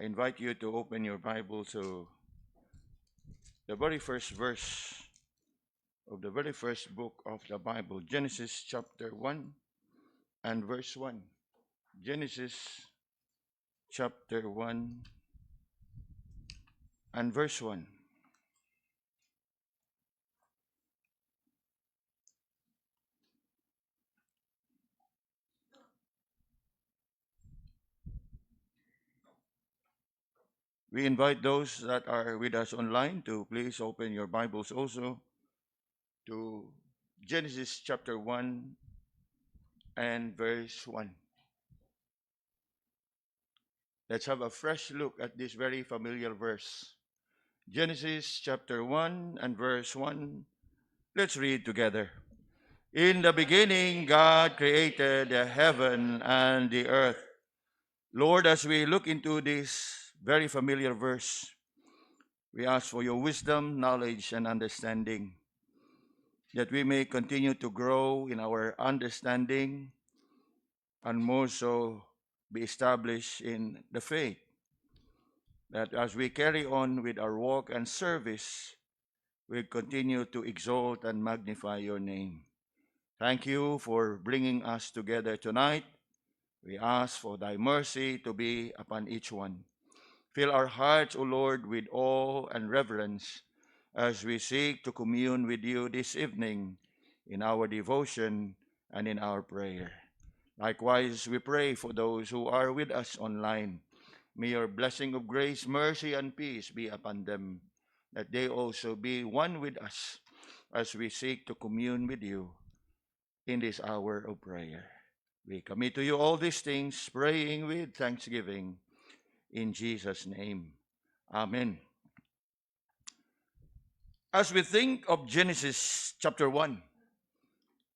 I invite you to open your Bible to the very first verse of the very first book of the Bible, Genesis chapter 1 and verse 1. Genesis chapter 1 and verse 1. We invite those that are with us online to please open your Bibles also to Genesis chapter 1 and verse 1. Let's have a fresh look at this very familiar verse. Genesis chapter 1 and verse 1. Let's read together. In the beginning, God created the heaven and the earth. Lord, as we look into this very familiar verse, we ask for your wisdom, knowledge, and understanding, that we may continue to grow in our understanding and more so be established in the faith, that as we carry on with our walk and service, we continue to exalt and magnify your name. Thank you for bringing us together tonight. We ask for thy mercy to be upon each one. Fill our hearts, O Lord, with awe and reverence as we seek to commune with you this evening in our devotion and in our prayer. Likewise, we pray for those who are with us online. May your blessing of grace, mercy, and peace be upon them, that they also be one with us as we seek to commune with you in this hour of prayer. We commit to you all these things, praying with thanksgiving in Jesus' name. Amen. As we think of Genesis chapter 1,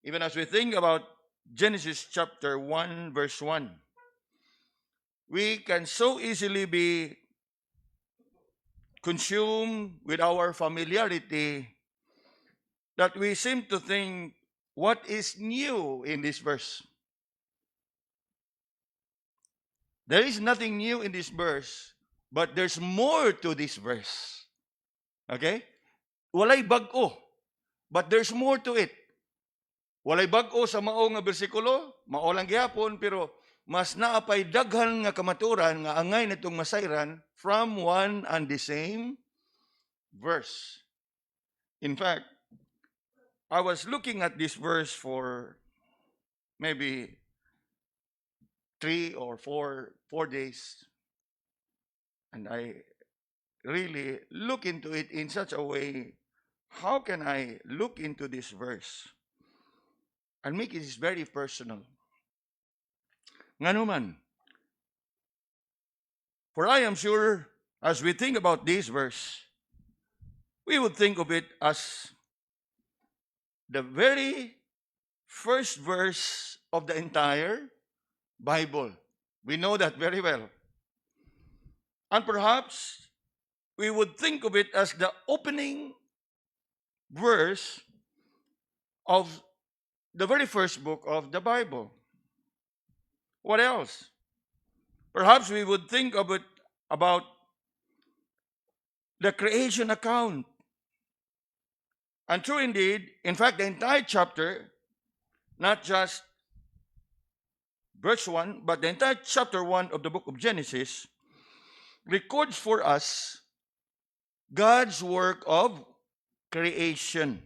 even as we think about Genesis chapter 1, verse 1, we can so easily be consumed with our familiarity that we seem to think, what is new in this verse? There is nothing new in this verse, but there's more to this verse. Okay? Walay bag-o, but there's more to it. Walay bag-o sa mao nga bersikulo, mao lang gyapon, pero mas naapay daghan nga kamaturan nga angay nitong masayran from one and the same verse. In fact, I was looking at this verse for maybe 3 or 4 days, and I really look into it in such a way, how can I look into this verse and make it very personal? Nga naman, for I am sure, as we think about this verse, we would think of it as the very first verse of the entire Bible. We know that very well. And perhaps we would think of it as the opening verse of the very first book of the Bible. What else? Perhaps we would think of it about the creation account. And true indeed, in fact, the entire chapter, not just verse 1, but the entire chapter 1 of the book of Genesis records for us God's work of creation.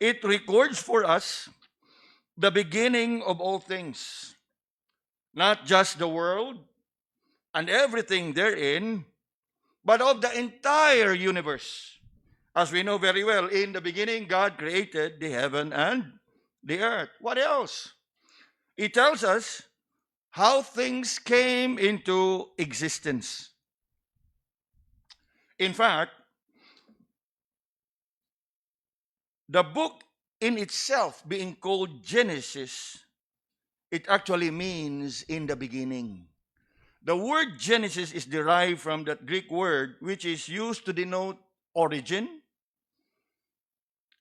It records for us the beginning of all things, not just the world and everything therein, but of the entire universe. As we know very well, in the beginning, God created the heaven and the earth. What else? It tells us how things came into existence. In fact, the book in itself being called Genesis, it actually means in the beginning. The word Genesis is derived from that Greek word which is used to denote origin,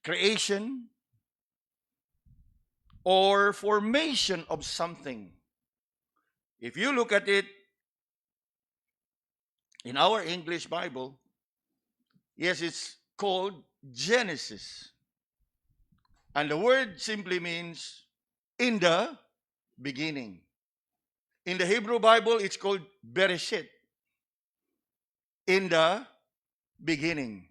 creation, or formation of something. If you look at it In our English Bible, yes, it's called Genesis. And the word simply means in the beginning. In the Hebrew Bible, it's called Bereshit. In the beginning.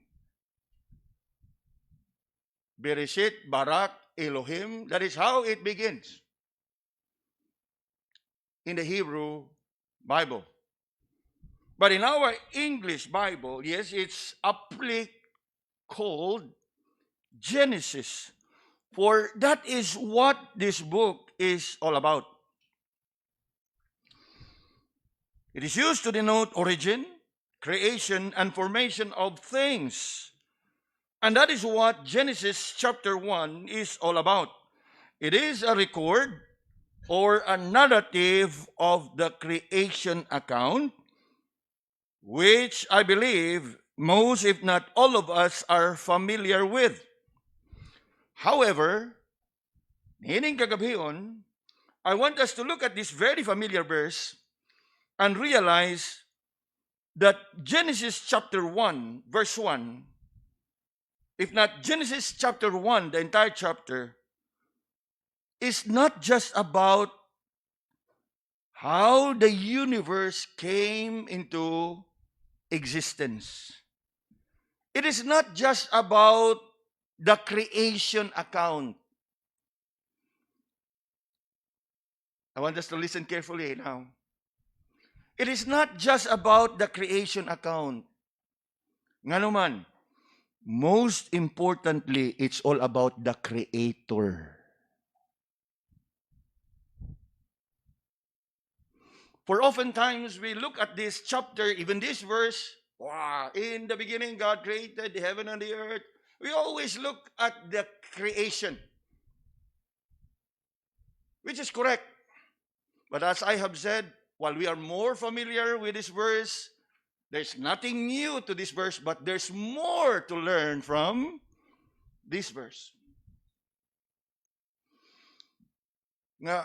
Bereshit, Barak, Elohim. That is how it begins in the Hebrew Bible. But in our English Bible, yes, it's aptly called Genesis. For that is what this book is all about. It is used to denote origin, creation, and formation of things. And that is what Genesis chapter 1 is all about. It is a record or a narrative of the creation account, which I believe most, if not all of us, are familiar with. However, nining kagabion, I want us to look at this very familiar verse and realize that Genesis chapter 1, verse 1, if not Genesis chapter 1, the entire chapter, is not just about how the universe came into existence. It is not just about the creation account. I want us to listen carefully now. It is not just about the creation account. Nga naman, most importantly, it's all about the Creator. For oftentimes we look at this chapter, even this verse, wow, in the beginning God created the heaven and the earth. We always look at the creation, which is correct. But as I have said, while we are more familiar with this verse, there's nothing new to this verse, but there's more to learn from this verse. Nga,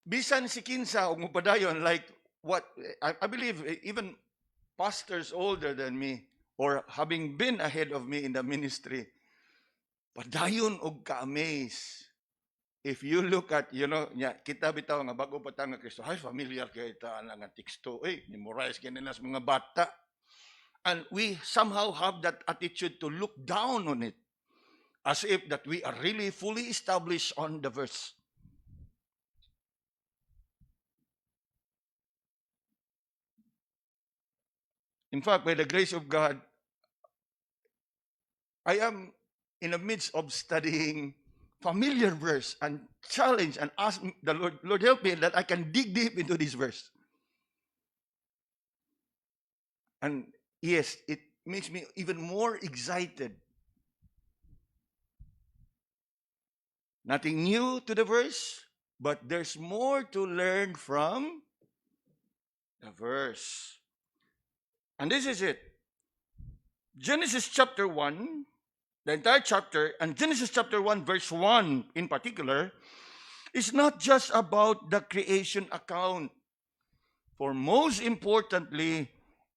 bisan si kinsa og mupadayon, like what I believe even pastors older than me or having been ahead of me in the ministry, padayon og ka-amaze. If you look at, kita bitaw nga bago pa nga Kristo, ay familiar kay ta nga teksto, memorize kinilas mga bata. And we somehow have that attitude to look down on it as if that we are really fully established on the verse. In fact, by the grace of God, I am in the midst of studying familiar verse and challenge and ask the Lord help me that I can dig deep into this verse. And yes, it makes me even more excited. Nothing new to the verse, but there's more to learn from the verse. And this is it. Genesis chapter 1, the entire chapter, and Genesis chapter 1, verse 1 in particular, is not just about the creation account. For most importantly,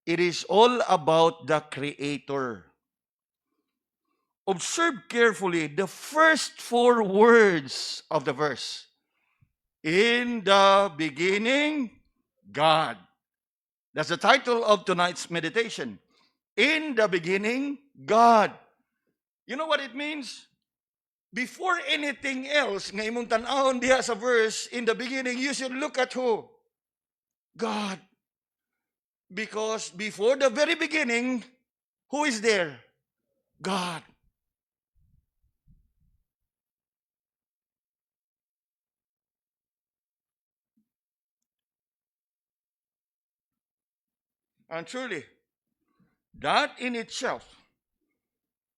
it is all about the Creator. Observe carefully the first 4 words of the verse. In the beginning, God. That's the title of tonight's meditation. In the beginning, God. You know what it means? Before anything else, nga imong tan-awon diha sa verse, in the beginning, you should look at who? God. Because before the very beginning, who is there? God. And truly, that in itself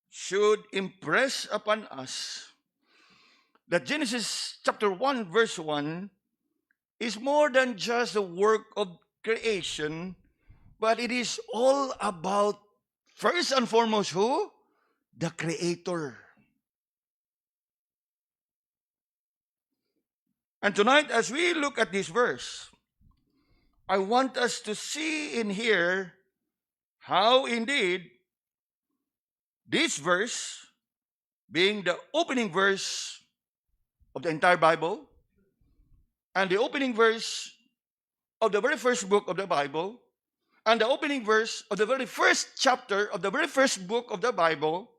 should impress upon us that Genesis chapter 1 verse 1 is more than just the work of creation, but it is all about, first and foremost, who? The Creator. And tonight, as we look at this verse, I want us to see in here how indeed this verse, being the opening verse of the entire Bible, and the opening verse of the very first book of the Bible, and the opening verse of the very first chapter of the very first book of the Bible,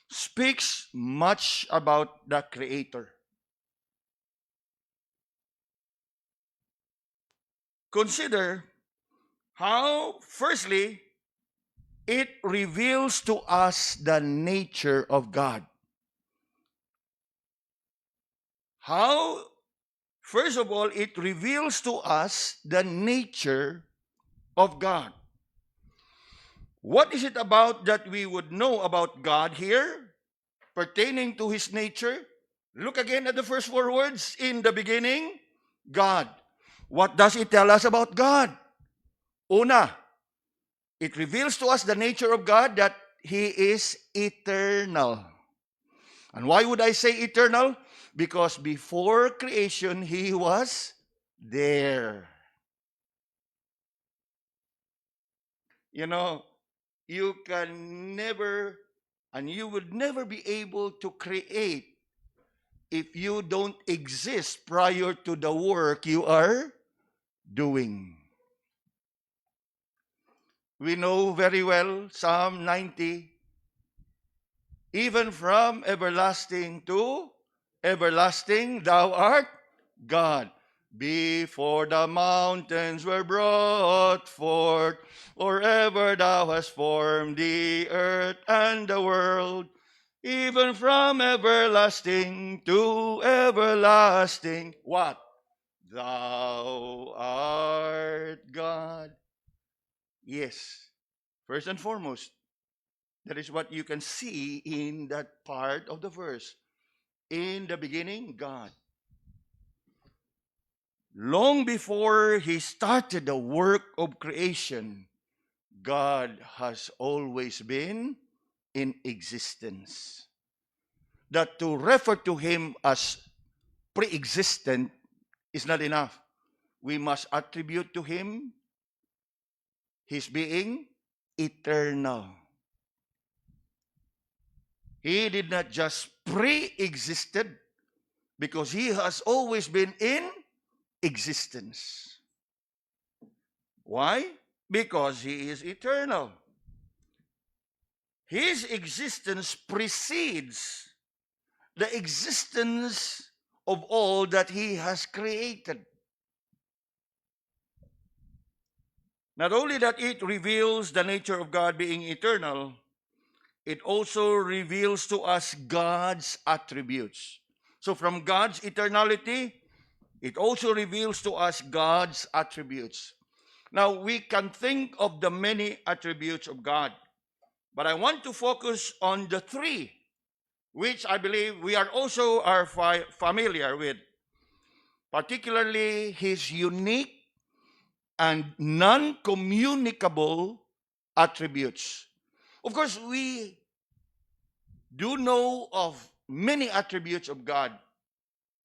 speaks much about the Creator. Consider how, firstly, it reveals to us the nature of God. How, first of all, it reveals to us the nature of God. What is it about that we would know about God here, pertaining to His nature? Look again at the first four words. In the beginning, God. What does it tell us about God? Una, it reveals to us the nature of God, that He is eternal. And why would I say eternal? Because before creation, He was there. You know, you can never, and you would never be able to create if you don't exist prior to the work you are doing. We know very well Psalm 90, even from everlasting to everlasting, thou art God. Before the mountains were brought forth, or ever thou hast formed the earth and the world, even from everlasting to everlasting, what? Thou art God. Yes, first and foremost, that is what you can see in that part of the verse. In the beginning, God. Long before He started the work of creation, God has always been in existence. That to refer to Him as pre-existent is not enough. We must attribute to Him His being eternal. He did not just pre-existed, because He has always been in existence. Why? Because He is eternal. His existence precedes the existence of all that He has created. Not only that it reveals the nature of God being eternal, it also reveals to us God's attributes. So from God's eternality, it also reveals to us God's attributes. Now, we can think of the many attributes of God, but I want to focus on the three, which I believe we are also familiar with, particularly His unique and non-communicable attributes. Of course, we do know of many attributes of God,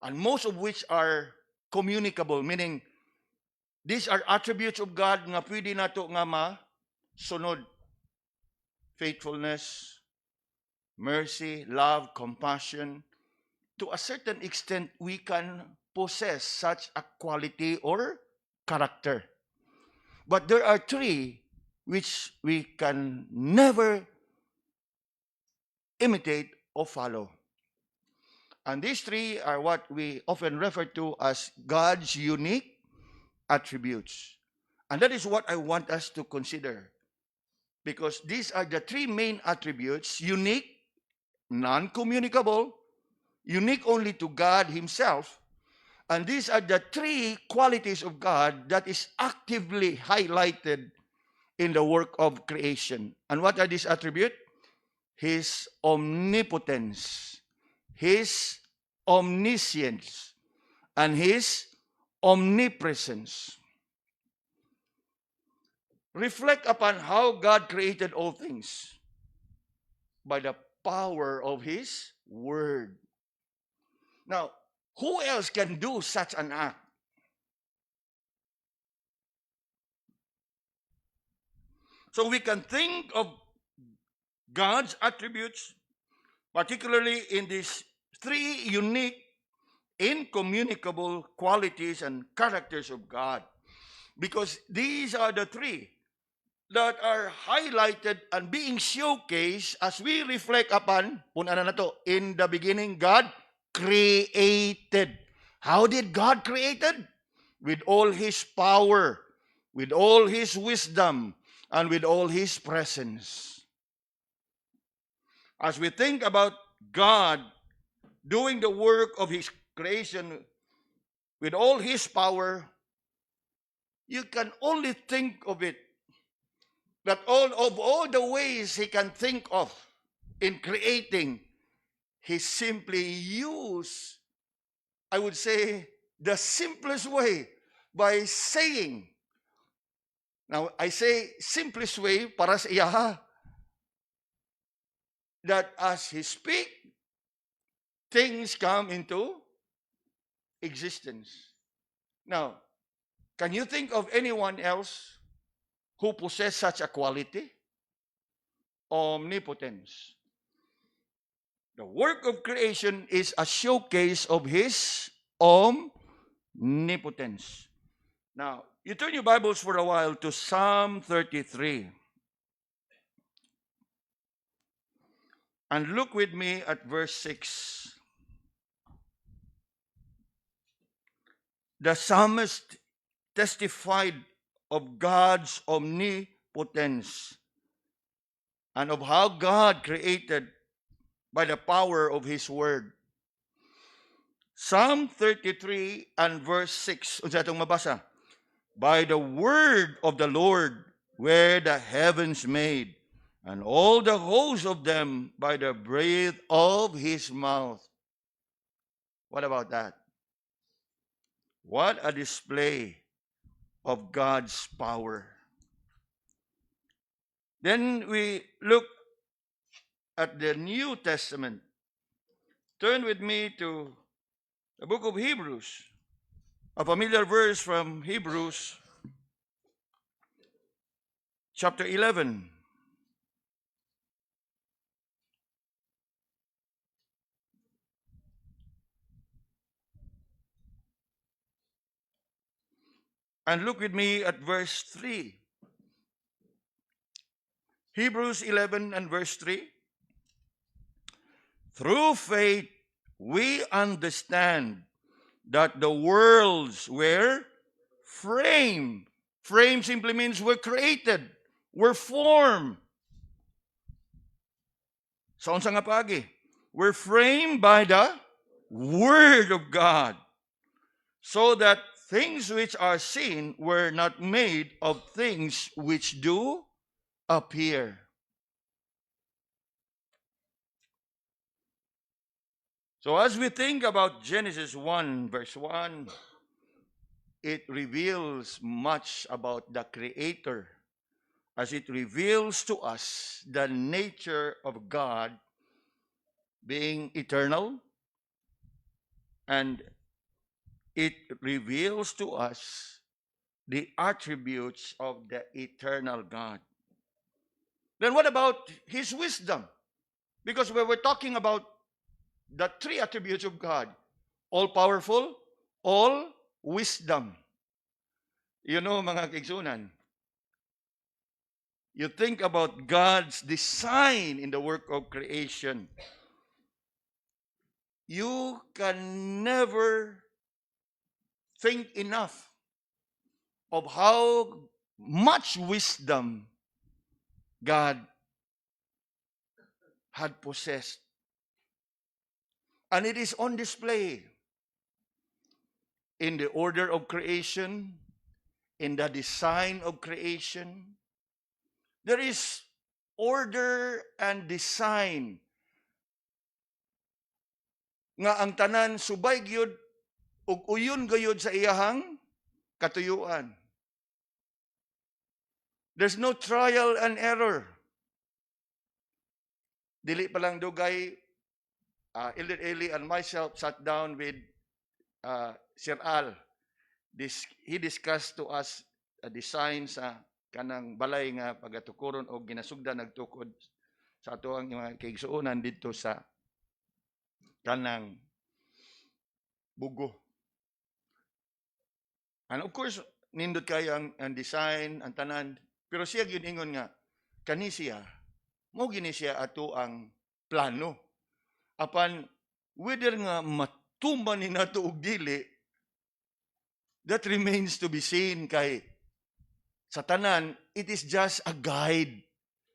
and most of which are communicable, meaning these are attributes of God nga pwede nato nga masunod. Faithfulness, mercy, love, compassion. To a certain extent, we can possess such a quality or character. But there are three which we can never imitate or follow. And these three are what we often refer to as God's unique attributes. And that is what I want us to consider. Because these are the three main attributes: unique, non-communicable, unique only to God Himself. And these are the three qualities of God that is actively highlighted in the work of creation. And what are these attributes? His omnipotence, His omniscience, and His omnipresence. Reflect upon how God created all things by the power of His Word. Now, who else can do such an act? So we can think of God's attributes, particularly in these three unique, incommunicable qualities and characters of God. Because these are the three that are highlighted and being showcased as we reflect upon, puna na to, in the beginning, God created. How did God created? With all His power, with all His wisdom, and with all His presence. As we think about God doing the work of His creation with all His power, you can only think of it that all the ways He can think of in creating, He simply used, I would say, the simplest way by saying. Now, I say simplest way para sa iya ha, that as He speak, things come into existence. Now, can you think of anyone else who possess such a quality? Omnipotence. The work of creation is a showcase of His omnipotence. Now, you turn your Bibles for a while to Psalm 33. And look with me at verse 6. The psalmist testified of God's omnipotence and of how God created by the power of His word. Psalm 33 and verse 6. Unsa itong mabasa? By the word of the Lord were the heavens made, and all the hosts of them by the breath of His mouth. What about that? What a display of God's power. Then we look at the New Testament. Turn with me to the book of Hebrews, a familiar verse from Hebrews chapter 11. And look with me at verse 3. Hebrews 11 and verse 3. Through faith, we understand that the worlds were framed. Frame simply means were created, were formed. Sa unsa nga paagi? Were framed by the Word of God, so that things which are seen were not made of things which do appear. So as we think about Genesis 1 verse 1, it reveals much about the Creator, as it reveals to us the nature of God being eternal, and it reveals to us the attributes of the eternal God. Then what about His wisdom? Because we were talking about the three attributes of God: all-powerful, all wisdom. You know, mga kaigsunan, you think about God's design in the work of creation, you can never think enough of how much wisdom God had possessed. And it is on display in the order of creation, in the design of creation. There is order and design nga ang tanan subay gyud ug uyon gayud sa iyahang katuyuan. There's no trial and error. Dili pa lang dugay, Elder Eli and myself sat down with Sir Al. He discussed to us a design sa kanang balay nga pagatukuron o ginasugdan nagtukod sa ato ang mga kaigsuonan dito sa kanang bugo. And of course, nindot kayo ang design, ang tanan, pero siya gyud ingon nga kani siya mo gini siya ato ang plano. Apan whether nga matuman ni nato og dili, that remains to be seen kay sa tanan, it is just a guide.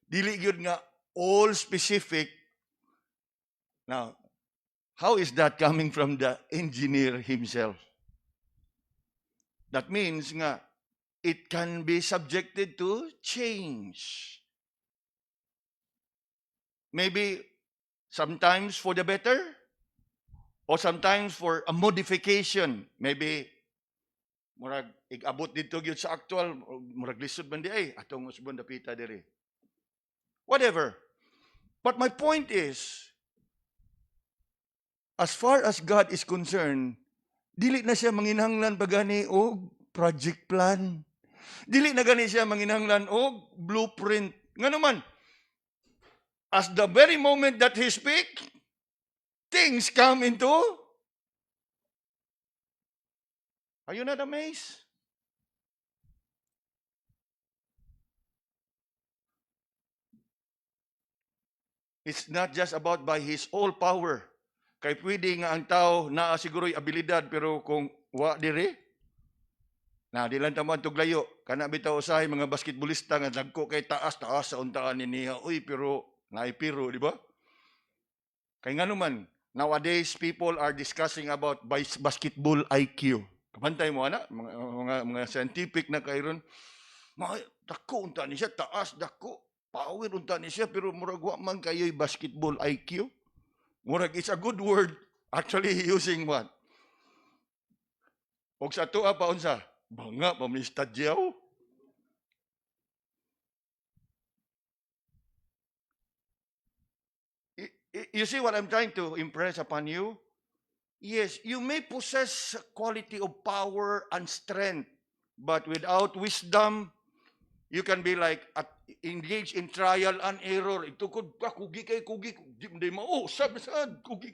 Dili gyud nga all specific. Now, how is that coming from the engineer himself? That means nga it can be subjected to change. Maybe sometimes for the better or sometimes for a modification. Maybe murag igabot dito gyud sa actual, murag lisod man di ay atong usbon dapita diri. Whatever. But my point is, as far as God is concerned, dili na siya manginahanglan pagani og project plan. Dili na gani siya manginahanglan og blueprint. Ngano man, as the very moment that he speak, things come into. Are you not amazed? It's not just about by his all power. Kay pwede nga ang tao naa siguro'y abilidad pero kung wa diri, na di lang taman tuglayo. Kana bitaw usahay mga basketballista nga dagko kay taas sa untaan ni niya. Uy, pero naipiro, di ba? Kay nga naman, nowadays people are discussing about basketball IQ. Kapantay mo ana, mga scientific na kayron, dako unta ni siya, taas dako, power unta ni siya, pero murag wa man kayo'y basketball IQ. Murag, it's a good word. Actually, using what? Og sa tuwa pa unsa? Banga pa mi stadyaw. You see what I'm trying to impress upon you? Yes, you may possess quality of power and strength, but without wisdom, you can be like engaged in trial and error. Itukod ka, kugi kay kugi. Di mo, sad, kugi.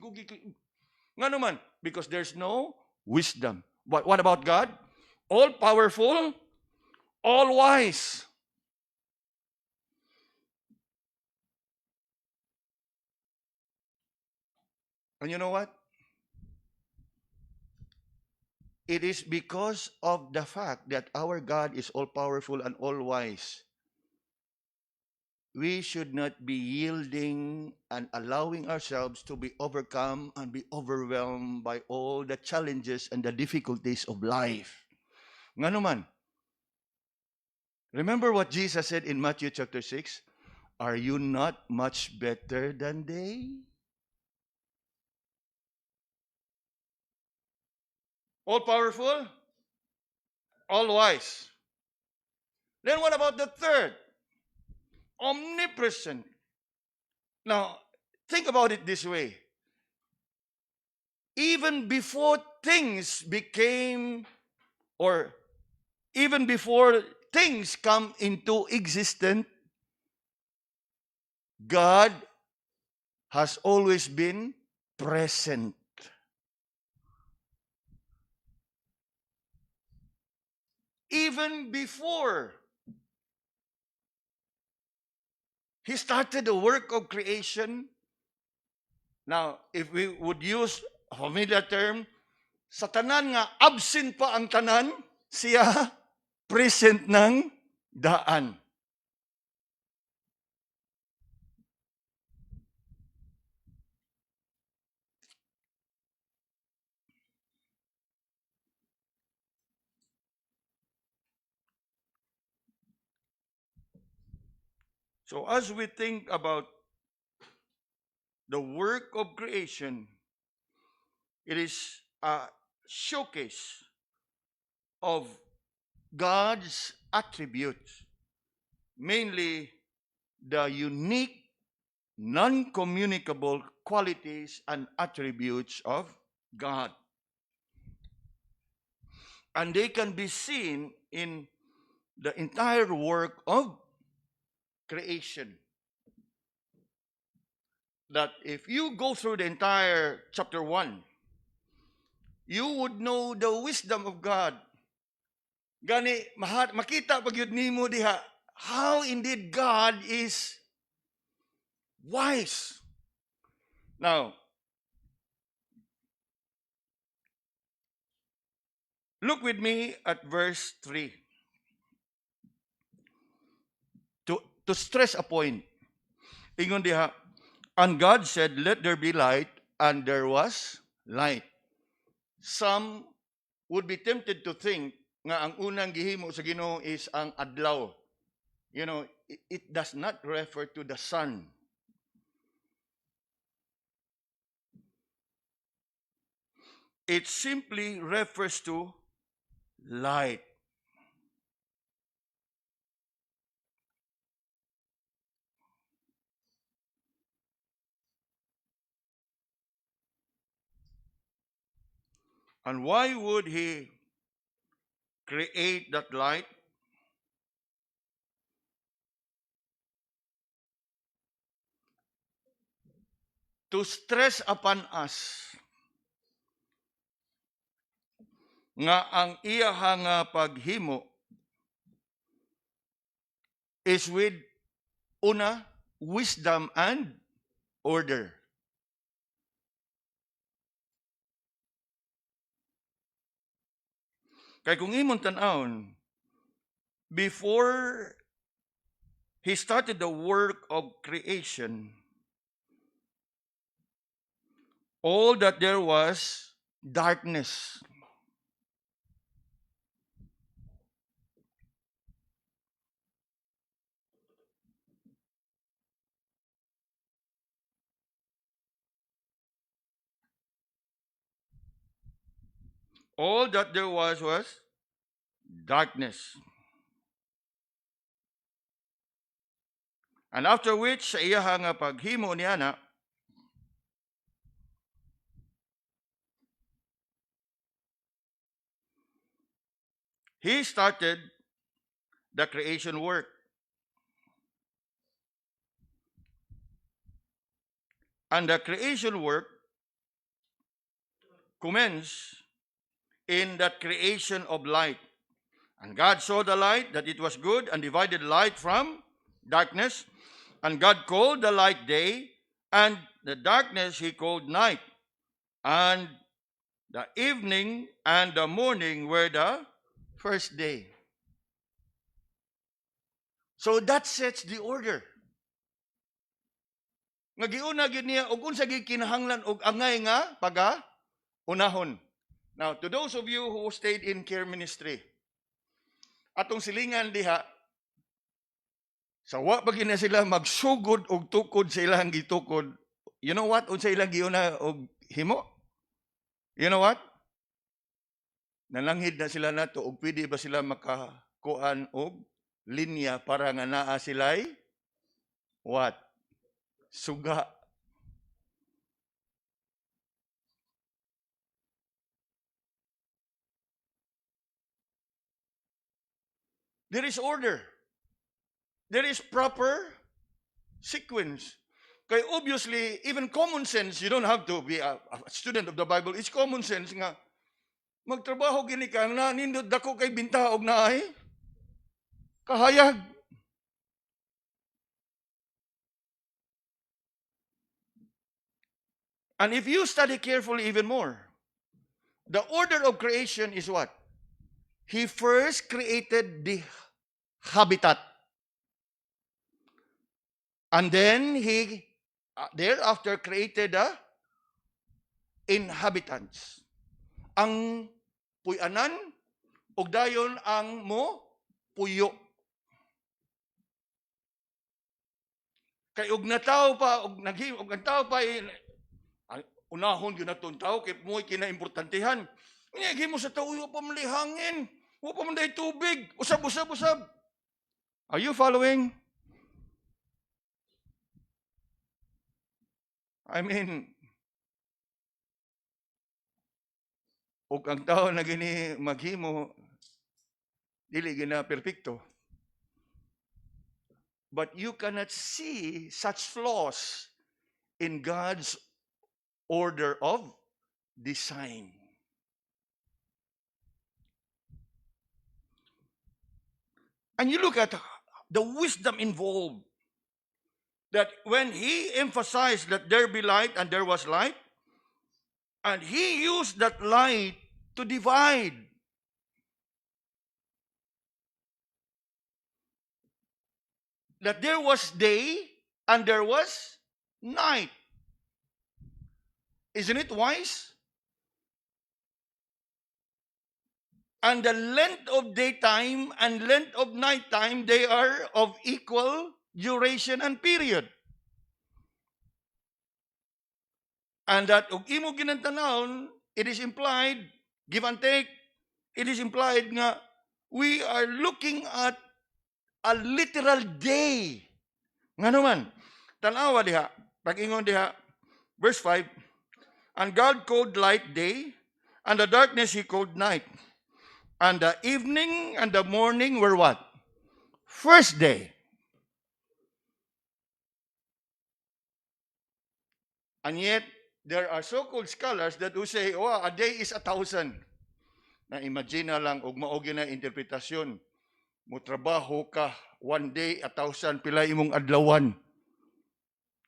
Nga naman, because there's no wisdom. But what about God? All-powerful, all-wise. And you know what? It is because of the fact that our God is all-powerful and all-wise. We should not be yielding and allowing ourselves to be overcome and be overwhelmed by all the challenges and the difficulties of life. Nga naman, remember what Jesus said in Matthew chapter 6? Are you not much better than they? All-powerful, all-wise. Then what about the third? Omnipresent. Now, think about it this way. Even before things became, or even before things come into existence, God has always been present. Even before He started the work of creation. Now, if we would use a familiar term, sa tanan nga absent pa ang tanan, siya present ng daan. So as we think about the work of creation, it is a showcase of God's attributes, mainly the unique, non-communicable qualities and attributes of God. And they can be seen in the entire work of creation. That if you go through the entire chapter 1, you would know the wisdom of God. Gani, makita pag yun nimo diha, how indeed God is wise. Now, look with me at verse 3. To stress a point. Ingon diha, and God said, let there be light, and there was light. Some would be tempted to think nga ang unang gihimo sa Ginoo is ang adlaw. You know, it does not refer to the sun. It simply refers to light. And why would he create that light? To stress upon us nga ang iyaha nga paghimo is with una, wisdom and order. Kay kung imong tan-awon, before he started the work of creation, all that there was darkness. All that there was darkness. And after which, sa iyaha nga paghimo niya na, he started the creation work. And the creation work commenced in that creation of light. And God saw the light, that it was good, and divided light from darkness. And God called the light day, and the darkness he called night. And the evening and the morning were the first day. So that sets the order. Nga giuna gyud niya og unsa gyud kinahanglan og angay nga unahon. Now, to those of you who stayed in care ministry, atong silingan diha, sa wa pa gina sila magsugod og tukod sa ilang gitukod. You know what? Unsa ilang giuna og himo? You know what? Nalanghid na sila nato og pwede ba sila makakuan og linya para nga naa sila'y what? Suga. There is order. There is proper sequence. Kaya obviously, even common sense, you don't have to be a student of the Bible. It's common sense nga magtrabaho gini ka na nindot dako kay binta og naay kahayag. And if you study carefully even more, the order of creation is what? He first created the habitat. And then he thereafter created the inhabitants. Ang puyanan ug dayon ang puyo. Kay og nataw pa og og ang tao pa unahon gyud natong tao kay mo'y kinaimportantehan. Unya gihimo sa tao wa pa man hangin, wa pa man tubig, usab. Are you following? I mean, og ang tao na gini maghimo Dili gina perfecto. But you cannot see such flaws in God's order of design. And you look at the wisdom involved, that when he emphasized that there be light and there was light, and he used that light to divide. That there was day and there was night. Isn't it wise? And the length of daytime and length of nighttime, they are of equal duration and period. And that ug imo ginantanawon, it is implied, give and take, it is implied nga we are looking at a literal day. Nga naman, tanawa diha, pag-ingon diha, verse 5, and God called light day, and the darkness he called night. And the evening and the morning were what? First day. And yet, there are so-called scholars that who say, oh, a day is 1,000. Na imagine na lang, ug mao na interpretasyon. Mutrabaho ka, 1 day, 1,000, pila imong adlawan.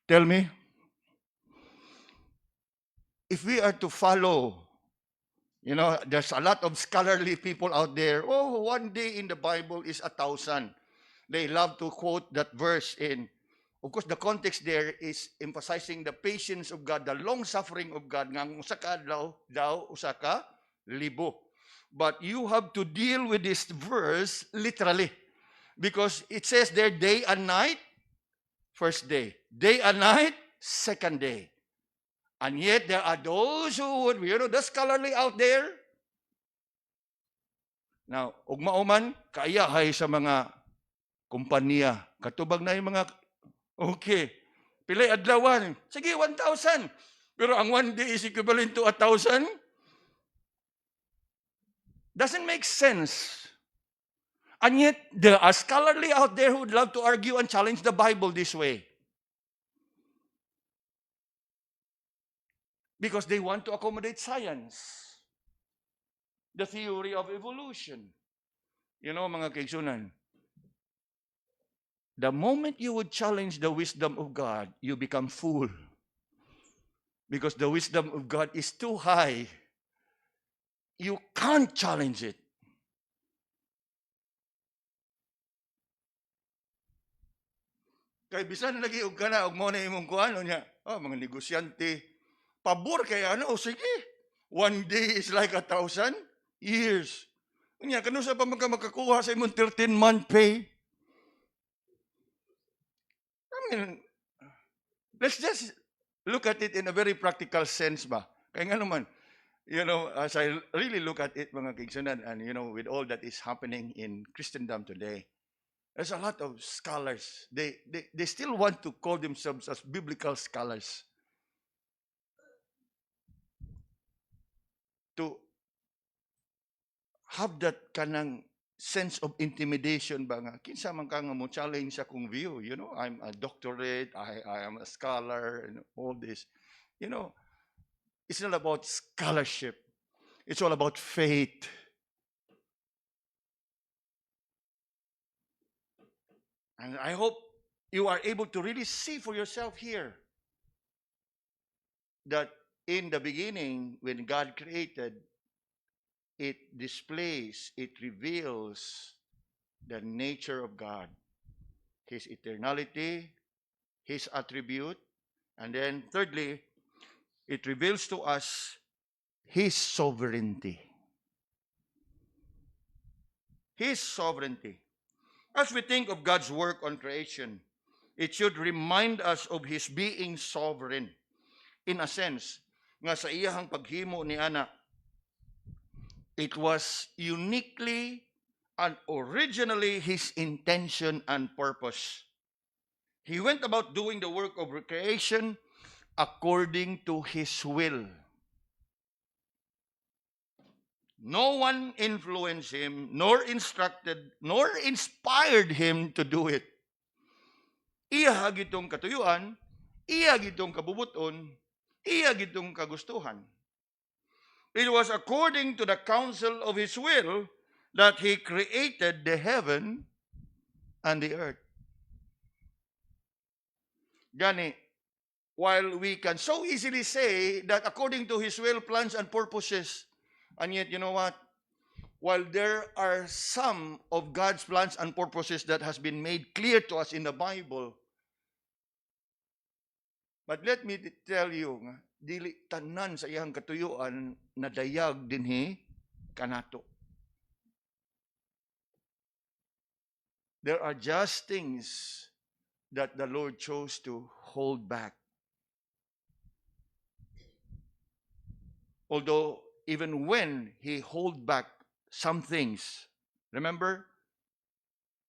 Tell me, if we are to follow, you know, there's a lot of scholarly people out there. Oh, 1 day in the Bible is 1,000. They love to quote that verse in. Of course, the context there is emphasizing the patience of God, the long suffering of God. Ngang usa ka daw usa ka libo. But you have to deal with this verse literally, because it says there day and night, first day. Day and night, second day. And yet, there are those who would, you know, the scholarly out there. Now, ugmao man, kaya hay sa mga kumpanya. Katubag na yung mga, okay, pilay adlawan. Sige, 1,000. Pero ang 1 day is equivalent to 1,000. Doesn't make sense. And yet, there are scholarly out there who would love to argue and challenge the Bible this way. Because they want to accommodate science. The theory of evolution. You know, mga kaigsunan, the moment you would challenge the wisdom of God, you become fool. Because the wisdom of God is too high. You can't challenge it. Kay bisan lagi og kana og mo na imong kuano niya. Oh, mga negosyante. Pabor kay ano, sige. 1 day is like 1,000 years. Unya kanu sa pa makakuha sa imong 13-month pay? I mean, let's just look at it in a very practical sense ba. Kaya nga naman, you know, as I really look at it, mga kaigsunan, and you know, with all that is happening in Christendom today, there's a lot of scholars. They still want to call themselves as biblical scholars. To have that kanang sense of intimidation ba nga, kinsa man ka nga mo challenge sa kong view, you know, I'm a doctorate, I am a scholar, and all this. You know, it's not about scholarship. It's all about faith. And I hope you are able to really see for yourself here that in the beginning, when God created, it displays, it reveals the nature of God, His eternality, His attribute, and then thirdly, it reveals to us His sovereignty. His sovereignty. As we think of God's work on creation, it should remind us of His being sovereign. In a sense, nga sa iyahang paghimo ni ana, it was uniquely and originally His intention and purpose. He went about doing the work of recreation according to His will. No one influenced him, nor instructed, nor inspired him to do it. Iya gitong katuyuan, iya gitong kabubuton, iya gitong kagustuhan. It was according to the counsel of his will that he created the heaven and the earth. Gani, while we can so easily say that according to his will, plans, and purposes, and yet, you know what? While there are some of God's plans and purposes that has been made clear to us in the Bible, but let me tell you, dili tanan sa iyang katuyuan nadayag dinhi kanato. There are just things that the Lord chose to hold back. Although even when he hold back some things, remember,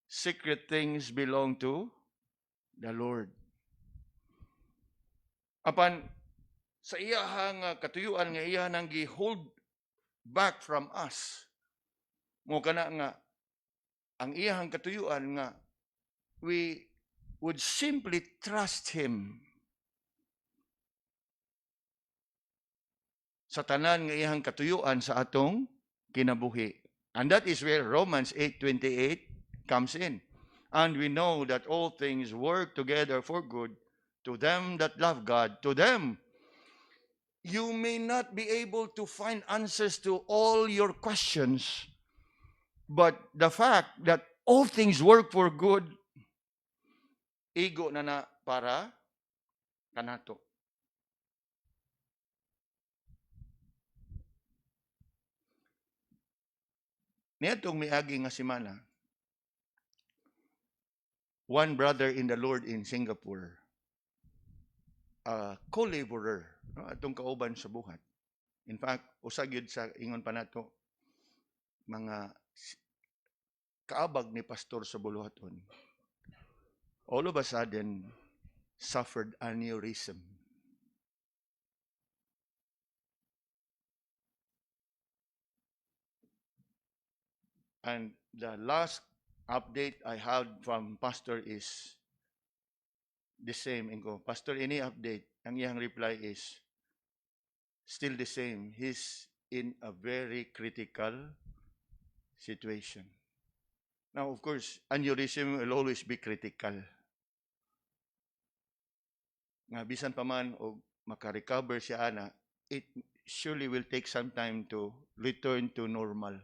secret things belong to the Lord. Apan sa iyahang katuyuan nga iya nang gi-hold back from us, mo kana nga ang iyahang katuyuan nga we would simply trust him sa tanan nga iyahang katuyuan sa atong kinabuhi. And that is where Romans 8:28 comes in. And we know that all things work together for good to them that love God. To them, you may not be able to find answers to all your questions, but the fact that all things work for good, igo na para kanato. Niadtong miagi nga semana, one brother in the Lord in Singapore, a co-laborer, no, atong kauban sa buhat. In fact, usag yun sa ingon pa nato, mga kaabag ni pastor sa buluhaton, all of a sudden suffered aneurysm. And the last update I had from pastor is the same. Ingo, pastor, any update? Ang iyang reply is still the same. He's in a very critical situation. Now, of course, aneurysm will always be critical. Nga bisan pa man o makarecover siya ana, it surely will take some time to return to normal.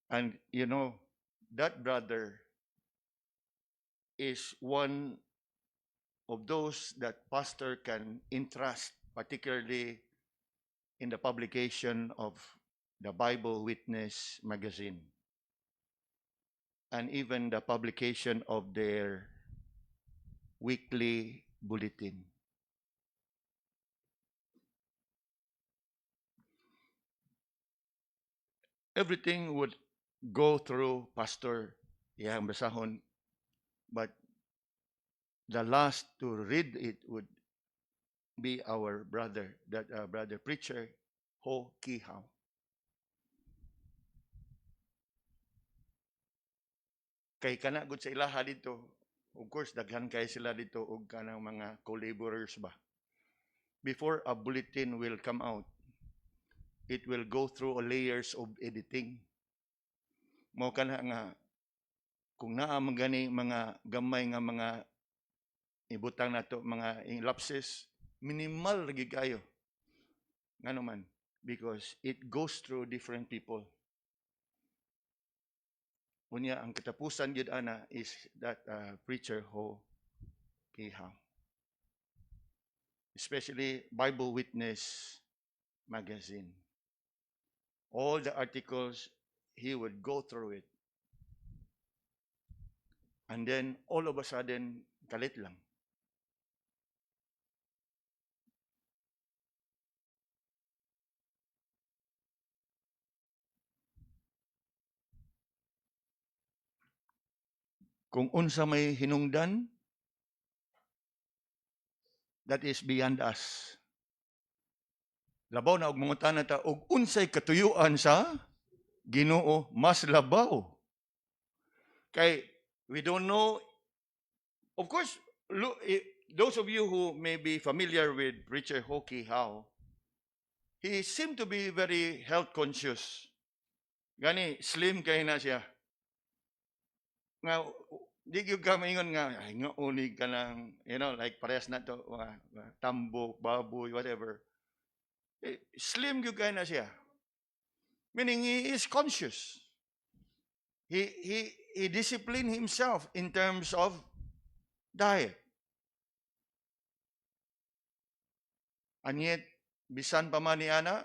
And you know, that brother is one of those that pastor can entrust, particularly in the publication of the Bible Witness magazine and even the publication of their weekly bulletin. Everything would go through pastor iyang basahon, but the last to read it would be our brother, that brother preacher, Ho Kihao. Kay kana gud sa ilaha dito, of course, daghan kay sila dito og kanang mga co-laborers ba. Before a bulletin will come out, it will go through layers of editing. Mao kana nga kung naa man gani mga gamay nga mga ibutang nato mga lapses, minimal lagi kayo. Ngano man, because it goes through different people. Unya ang katapusan gyud ana is that preacher Ho Kihao. Especially Bible Witness magazine. All the articles, he would go through it. And then all of a sudden, kalit lang. Kung unsa may hinungdan, that is beyond us. Labaw na og mga tanan ta og unsay katuyuan sa Ginoo mas labaw. Kay we don't know. Of course, those of you who may be familiar with Preacher Hokie Howe, he seemed to be very health conscious. Gani, slim kay na siya. Nga, di gyud ka maingon nga, ay nga unig ka ng, like parehas na to, tambok, baboy, whatever. Slim gyud kay na siya. Meaning, he is conscious. He disciplined himself in terms of diet. And yet, bisan pa man ni ana,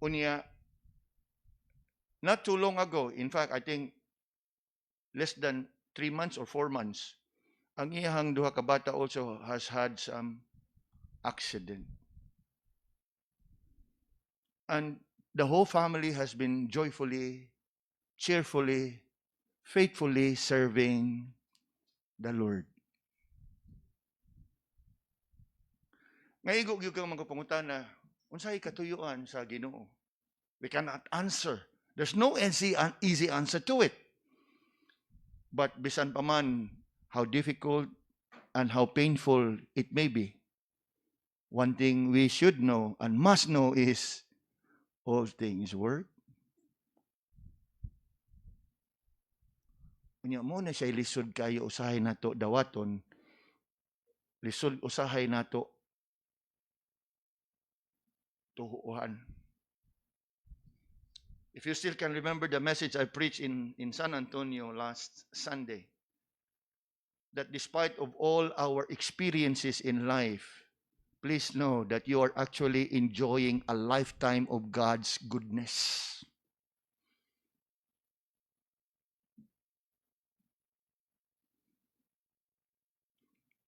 unya, not too long ago, in fact, I think less than 3 months or 4 months, ang iyang duha ka bata also has had some accident. And the whole family has been joyfully, cheerfully, faithfully serving the Lord. Ngaigo gyud kang magpapangutan na unsay katuyuan sa Ginoo. We cannot answer. There's no easy answer to it. But bisan pa man how difficult and how painful it may be, one thing we should know and must know is all things work. Unya mo na siya lisod kayo usahay nato dawaton. Lisod usahay nato tuhuan. If you still can remember the message I preached in San Antonio last Sunday, that despite of all our experiences in life, please know that you are actually enjoying a lifetime of God's goodness.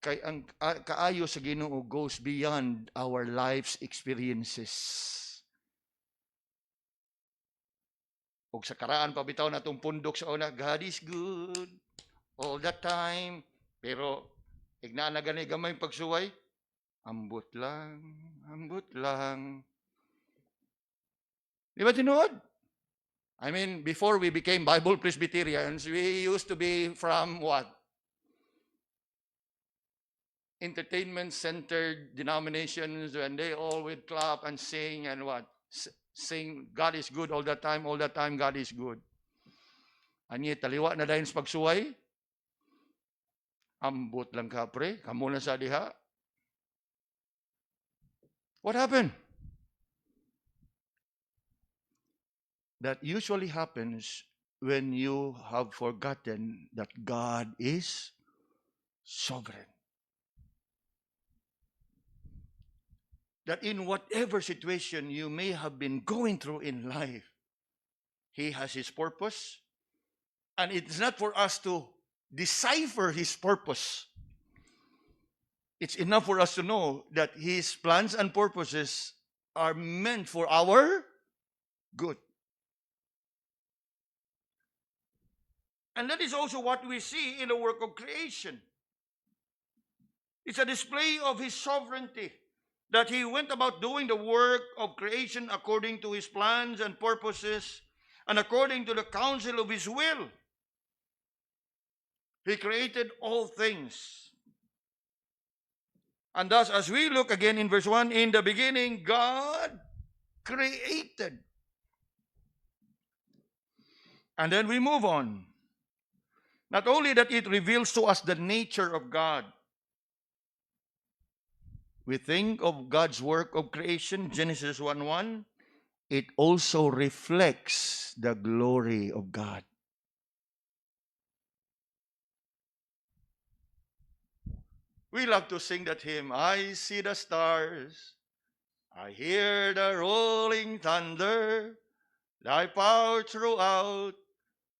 Kay ang kaayo sa Ginoo goes beyond our life's experiences. Og sa karaan pabitaw na itong pundok sa una, God is good all the time. Pero, igna na gani gamay pagsuway, ambot lang, ambot lang. Di ba tinuod? I mean, before we became Bible Presbyterians, we used to be from what? Entertainment-centered denominations, and they all would clap and sing and what? Sing, God is good all the time, God is good. Ani, taliwa na dahil sa pagsuway, ambot lang ka, pre, kamo na sa diha. What happened? That usually happens when you have forgotten that God is sovereign. That in whatever situation you may have been going through in life, He has His purpose. And it's not for us to decipher His purpose. It's enough for us to know that His plans and purposes are meant for our good. And that is also what we see in the work of creation. It's a display of His sovereignty, that He went about doing the work of creation according to His plans and purposes and according to the counsel of His will. He created all things. And thus, as we look again in verse 1, in the beginning, God created. And then we move on. Not only that it reveals to us the nature of God, we think of God's work of creation, Genesis 1:1, it also reflects the glory of God. We love to sing that hymn, I see the stars, I hear the rolling thunder, thy power throughout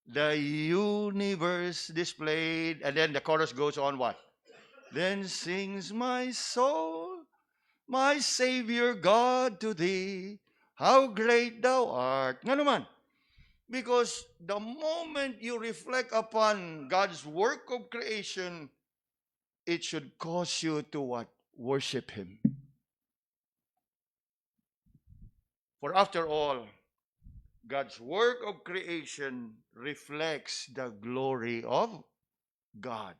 the universe displayed. And then the chorus goes on what? Then sings my soul, my Savior God, to thee, how great thou art. Nga naman, because the moment you reflect upon God's work of creation, it should cause you to what? worship Him. For after all, God's work of creation reflects the glory of God.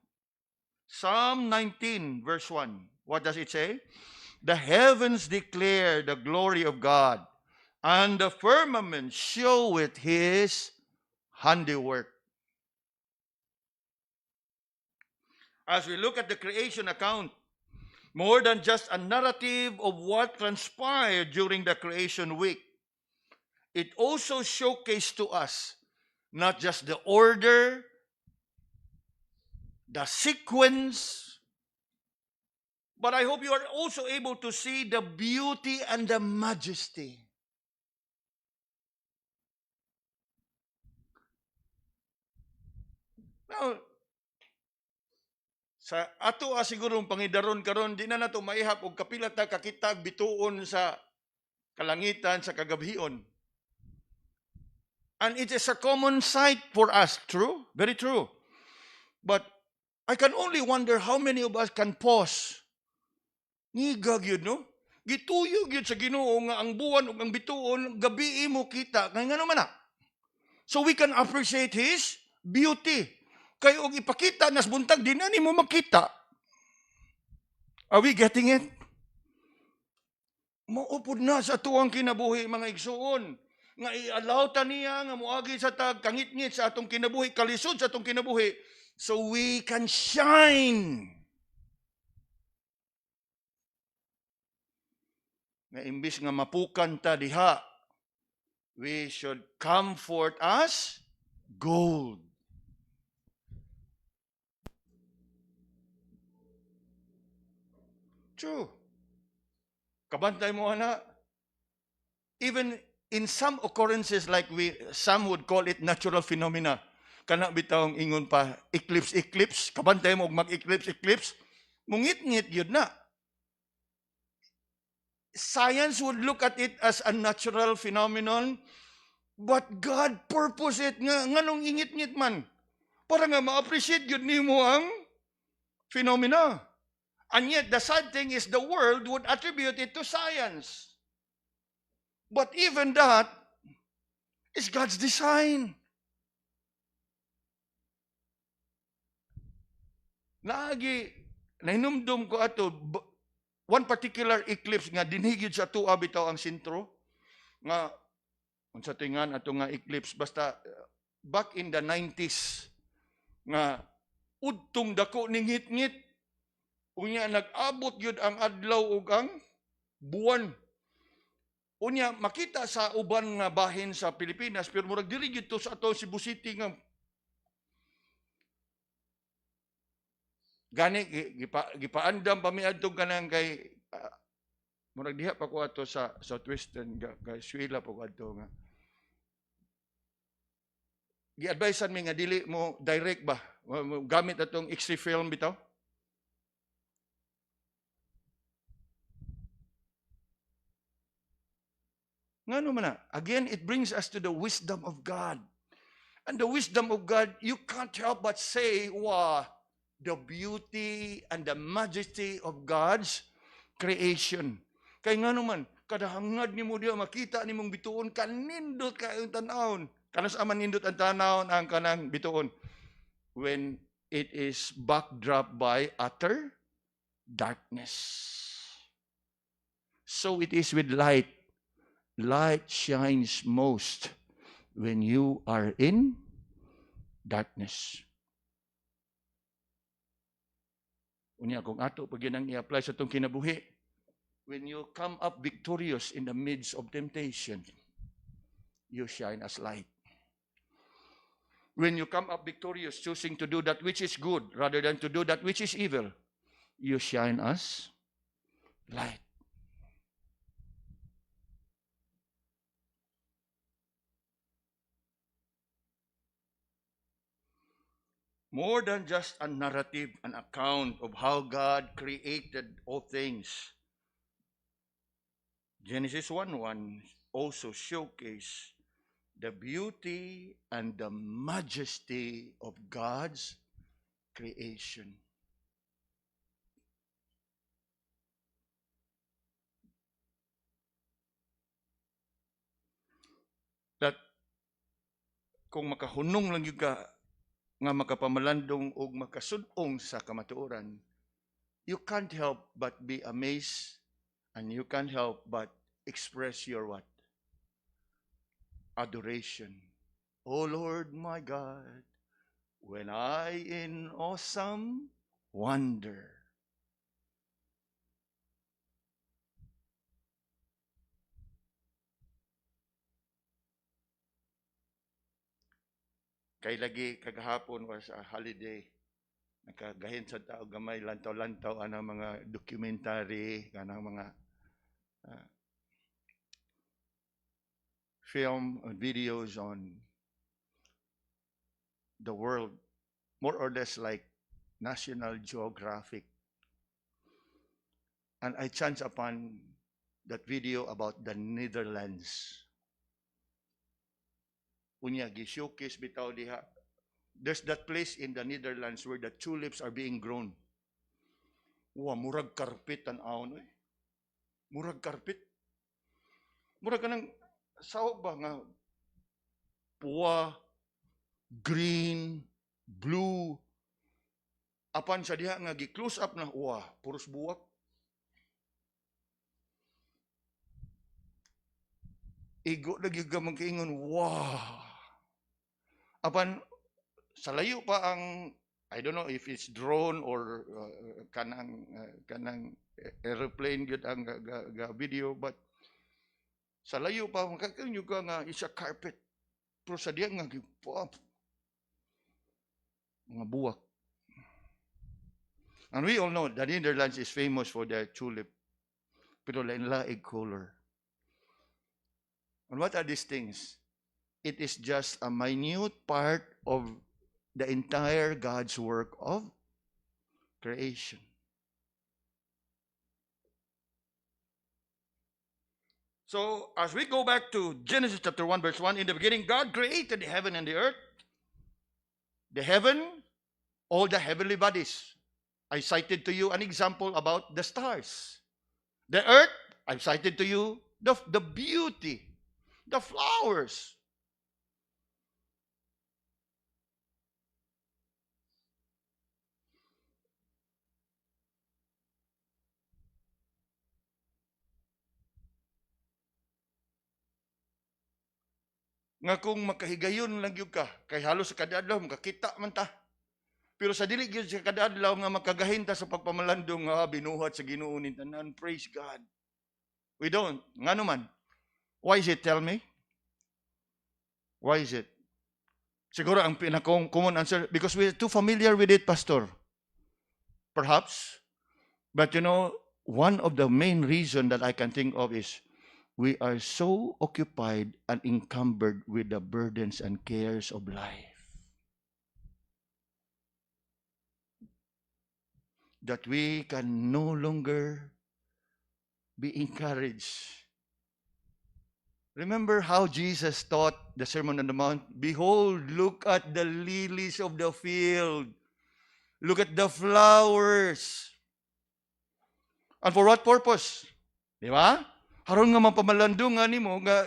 Psalm 19, verse 1. What does it say? The heavens declare the glory of God, and the firmament showeth His handiwork. As we look at the creation account, more than just a narrative of what transpired during the creation week, it also showcased to us not just the order, the sequence, but I hope you are also able to see the beauty and the majesty. Now, sa ato siguro pangidaron karon di na nato maihap og kapila ta kakitag bituon sa kalangitan sa kagabhion. And it is a common sight for us, true? Very true. But I can only wonder how many of us can pause. Ngigag yun, no? Gituyog yun sa Ginoo nga ang buwan ug ang bituon gabi mo kita kay ngano man na. So we can appreciate His beauty. Kay og ipakita nas buntag di na nimo makita. Are we getting it? Maupod na sa tuwang kinabuhi mga igsuon. Nga i-allow ta niya nga moagi sa tag kangit-ngit sa atong kinabuhi, kalisod sa atong kinabuhi, so we can shine. Nga imbis nga mapukan ta diha, we should come forth as gold. True. Kabantay mo ana. Even in some occurrences like some would call it natural phenomena. Kana bitawng ingon pa eclipse, kabantay mo og mag-eclipse, mungit-ngit yun na. Science would look at it as a natural phenomenon, but God purpose it nga nganong ingit-ngit man para nga ma-appreciate yun nimo ang phenomena. And yet the sad thing is the world would attribute it to science. But even that is God's design. Nahinumdum ko ato, one particular eclipse nga dinhigid sa tuwa bitaw ang sentro, nga, unsa tingan ato nga eclipse, basta back in the 90s, nga udtong dako ni ngit-ngit, unya nag-abot yun ang adlaw ug ang buwan. Unya makita sa uban nga bahin sa Pilipinas, pero murag diri gito sa ato Cebu City nga gani gipaandam pa mi adtong kanang kay murag diha pa ko ato sa Southwestern kay Suila pa ko ato nga gi-advisean mi nga dili mo direct ba gamit atong X-ray film bitaw. Ngano man na? Again, it brings us to the wisdom of God. And the wisdom of God, you can't help but say, wow, the beauty and the majesty of God's creation. Kay ngano man, kada hangad nimo diha makita nimong bituon kanindot kay tan-awon. Kanas aman nindot ang tanawon ang kanang bituon when it is backdrop by utter darkness. So it is with light. Light shines most when you are in darkness. Unya kung ato pag yun ang i-apply sa itong kinabuhi, when you come up victorious in the midst of temptation, you shine as light. When you come up victorious, choosing to do that which is good rather than to do that which is evil, you shine as light. More than just a narrative, an account of how God created all things, Genesis 1:1 also showcase the beauty and the majesty of God's creation. kung makahunong lang yung ka nga makapamalandong o makasudong sa kamatuoran, you can't help but be amazed and you can't help but express your what? Adoration. O Lord my God, when I in awesome wonder. Kay lagi kagahapon was a holiday. Nakagahin sa tao gamay lantaw-lantaw anang mga documentary, kanang mga film videos on the world, more or less like National Geographic. And I chanced upon that video about the Netherlands. Unya, gi-showcase bitaw diha. There's that place in the Netherlands where the tulips are being grown. Wow, murag karpet ang awon. Murag karpet. Murag ka ng sao ba nga puwa, green, blue. Apan sa diha nga gi-close up na, wow, puros buwak. Igo lagi ka magkaingon, wow. Apan sa layo pa ang, I don't know if it's drone or kanang airplane gyud ang video, but sa layo pa makakaingon ka nga isa carpet. Pero sa diya nga mga buwak. And we all know the Netherlands is famous for their tulip. Pero lain-laing color. And what are these things? It is just a minute part of the entire God's work of creation. So, as we go back to Genesis chapter 1, verse 1, in the beginning, God created the heaven and the earth. The heaven, all the heavenly bodies. I cited to you an example about the stars. The earth, I've cited to you the beauty, the flowers. Nga kung makahigayon lang yun ka, kay halos sa kadadlaw, makakita man ta. Pero sa dili gyud sa kadadlaw nga makagahinta sa pagpamalandong nga binuhat sa Ginoo ni tanan, praise God. We don't. Ngano man? Why is it? Tell me. Why is it? Siguro ang pinakong common answer, because we're too familiar with it, Pastor. Perhaps. But you know, one of the main reasons that I can think of is we are so occupied and encumbered with the burdens and cares of life that we can no longer be encouraged. Remember how Jesus taught the Sermon on the Mount? Behold, look at the lilies of the field. Look at the flowers. And for what purpose? Di ba? Haron nga mapamalandungan nimo nga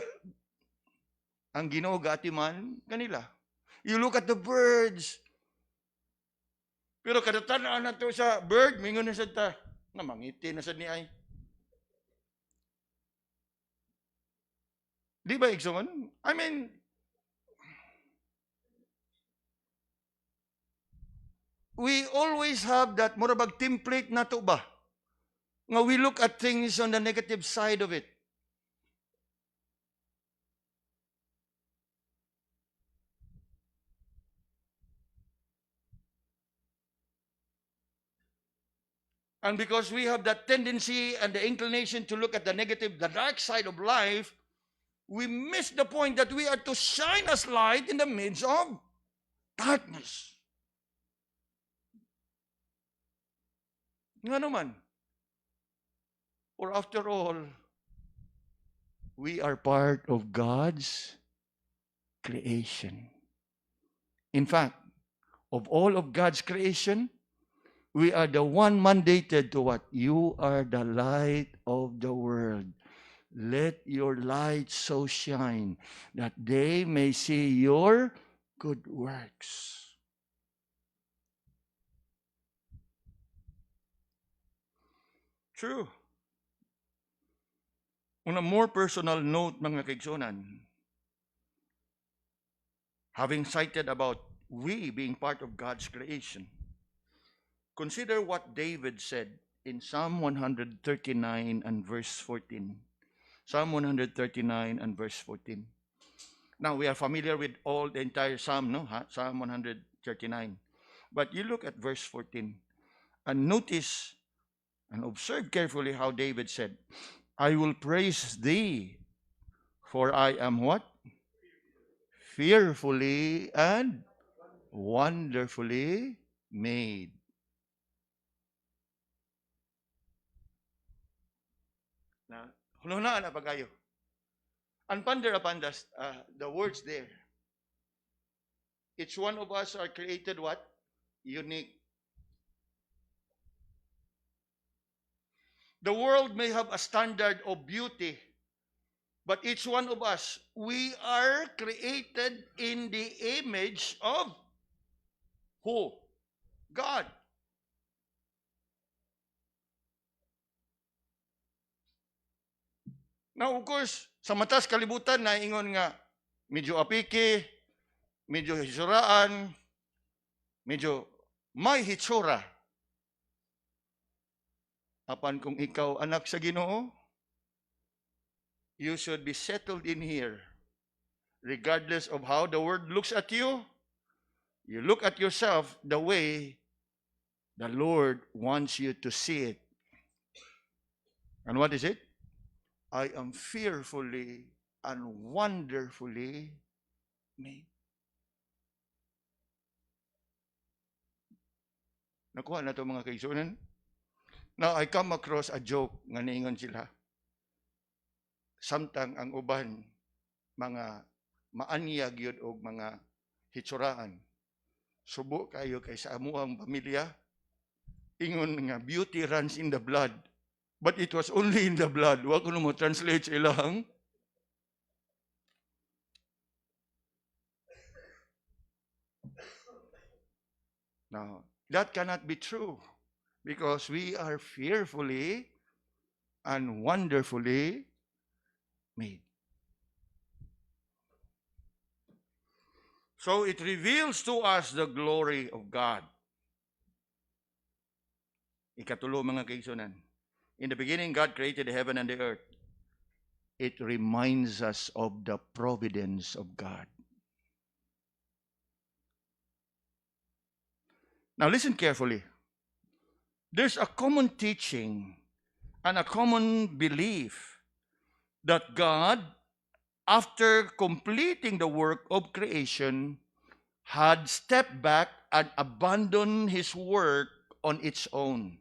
ang Ginoo gatiman kanila. You look at the birds. Pero kada tan-an nato sa bird, mingon na sad ta, namangiti na sad ni ay. Di ba igsoon? I mean, we always have that murabag template nato ba? Nga we look at things on the negative side of it. And because we have that tendency and the inclination to look at the negative, the dark side of life, we miss the point that we are to shine as light in the midst of darkness. Nga naman. For after all, we are part of God's creation. In fact, of all of God's creation, we are the one mandated to what? You are the light of the world. Let your light so shine that they may see your good works. True. On a more personal note, mga kaigsunan, having cited about we being part of God's creation, consider what David said in Psalm 139 and verse 14. Psalm 139 and verse 14. Now, we are familiar with all the entire Psalm, no? Psalm 139. But you look at verse 14 and notice and observe carefully how David said, I will praise thee, for I am what? Fearfully and wonderfully made. Na, hunahunaan na pagayo. And ponder upon the words there. Each one of us are created what? Unique. The world may have a standard of beauty, but each one of us, we are created in the image of who? God. Now, of course, sa matas kalibutan, naingon nga, medyo apiki, medyo hisuraan, medyo may hitsura. Apan kung ikaw anak sa Ginoo, you should be settled in here. Regardless of how the world looks at you, you look at yourself the way the Lord wants you to see it. And what is it? I am fearfully and wonderfully made. Nakuha na ito mga kaigsunan. Now, I come across a joke nga niingon sila. Samtang ang uban, mga maanyag yun o mga hitsuraan. Subo kayo kay sa amuang pamilya. Ingon nga, beauty runs in the blood. But it was only in the blood. Wa ko mo translate sa ilang. Now, that cannot be true. Because we are fearfully and wonderfully made. So it reveals to us the glory of God. Ikatulo mga kaigsunan. In the beginning, God created the heaven and the earth. It reminds us of the providence of God. Now listen carefully. There's a common teaching and a common belief that God, after completing the work of creation, had stepped back and abandoned his work on its own.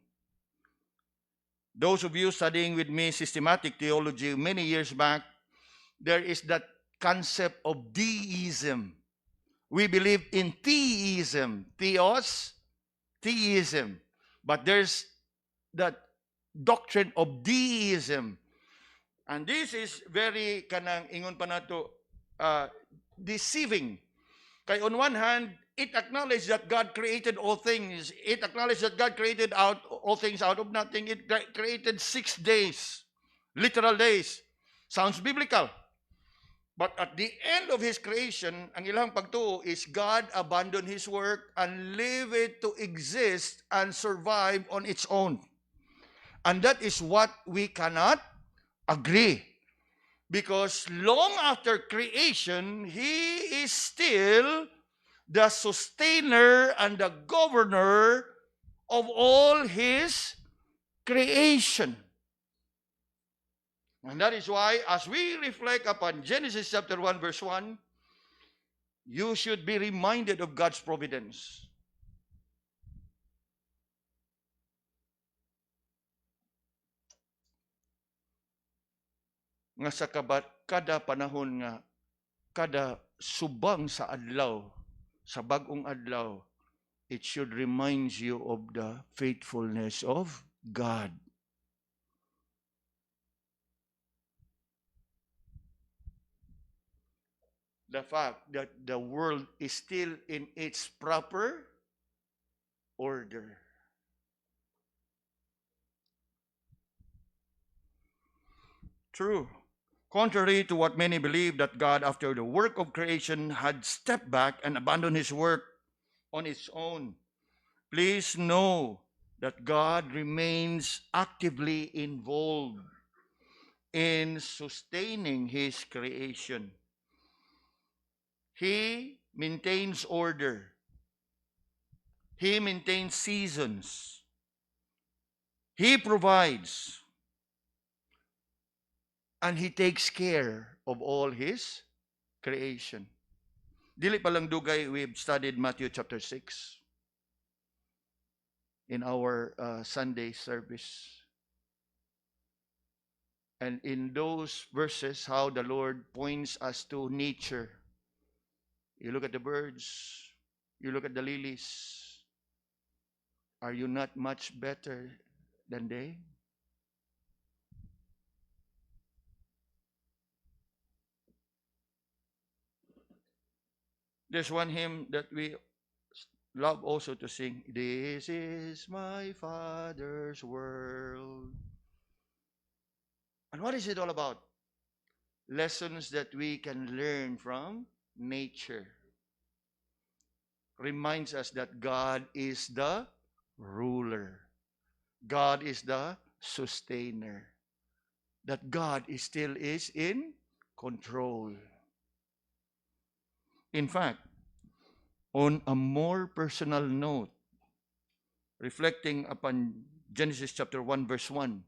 Those of you studying with me systematic theology many years back, there is that concept of deism. We believe in theism. Theos, theism. But there's that doctrine of deism. And this is very kanang ingon pa nato deceiving. Kay on one hand, it acknowledges that God created all things. It acknowledges that God created all things out of nothing. It created 6 days, literal days. Sounds biblical. But at the end of His creation, ang ilang pagtuo is God abandoned His work and leave it to exist and survive on its own. And that is what we cannot agree. Because long after creation, He is still the sustainer and the governor of all His creation. And that is why, as we reflect upon Genesis chapter 1, verse 1, you should be reminded of God's providence. Nga sa kada panahon nga, kada subang sa adlaw, sa bagong adlaw, it should remind you of the faithfulness of God. the fact that the world is still in its proper order. True. Contrary to what many believe, that God, after the work of creation, had stepped back and abandoned his work on its own. Please know that God remains actively involved in sustaining his creation. He maintains order. He maintains seasons. He provides. And he takes care of all his creation. Dili pa lang dugay, we've studied Matthew chapter 6 in our Sunday service. And in those verses, how the Lord points us to nature. You look at the birds, you look at the lilies. Are you not much better than they? There's one hymn that we love also to sing. This is my Father's world. And what is it all about? Lessons that we can learn from nature. Reminds us that God is the ruler. God is the sustainer. That God still is in control. In fact, on a more personal note, reflecting upon Genesis chapter 1 verse 1,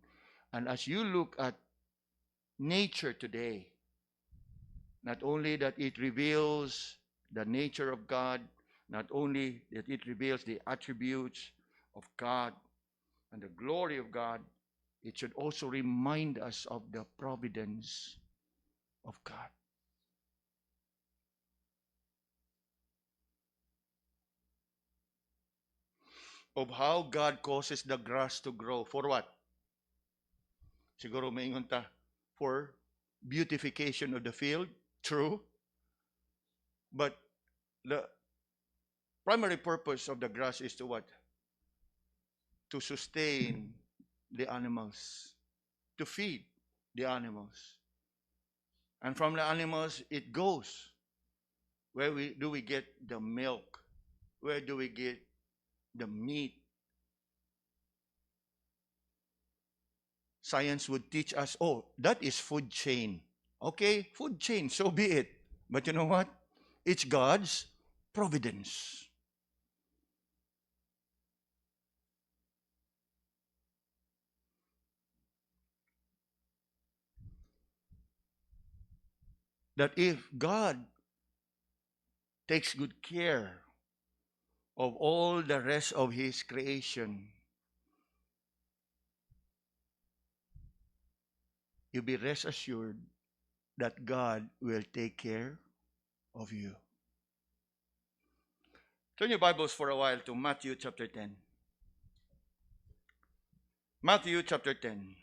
and as you look at nature today, not only that it reveals the nature of God, not only that it reveals the attributes of God and the glory of God, it should also remind us of the providence of God. Of how God causes the grass to grow. For what? Siguro maingon ta, for beautification of the field. True. But the primary purpose of the grass is to what? To sustain the animals, to feed the animals. And from the animals, it goes. Where do we get the milk? Where do we get the meat? Science would teach us, oh, that is food chain. Okay, food chain, so be it. But you know what? It's God's providence. That if God takes good care of all the rest of his creation, you be rest assured that God will take care of you. Turn your Bibles for a while to Matthew chapter 10. Matthew chapter 10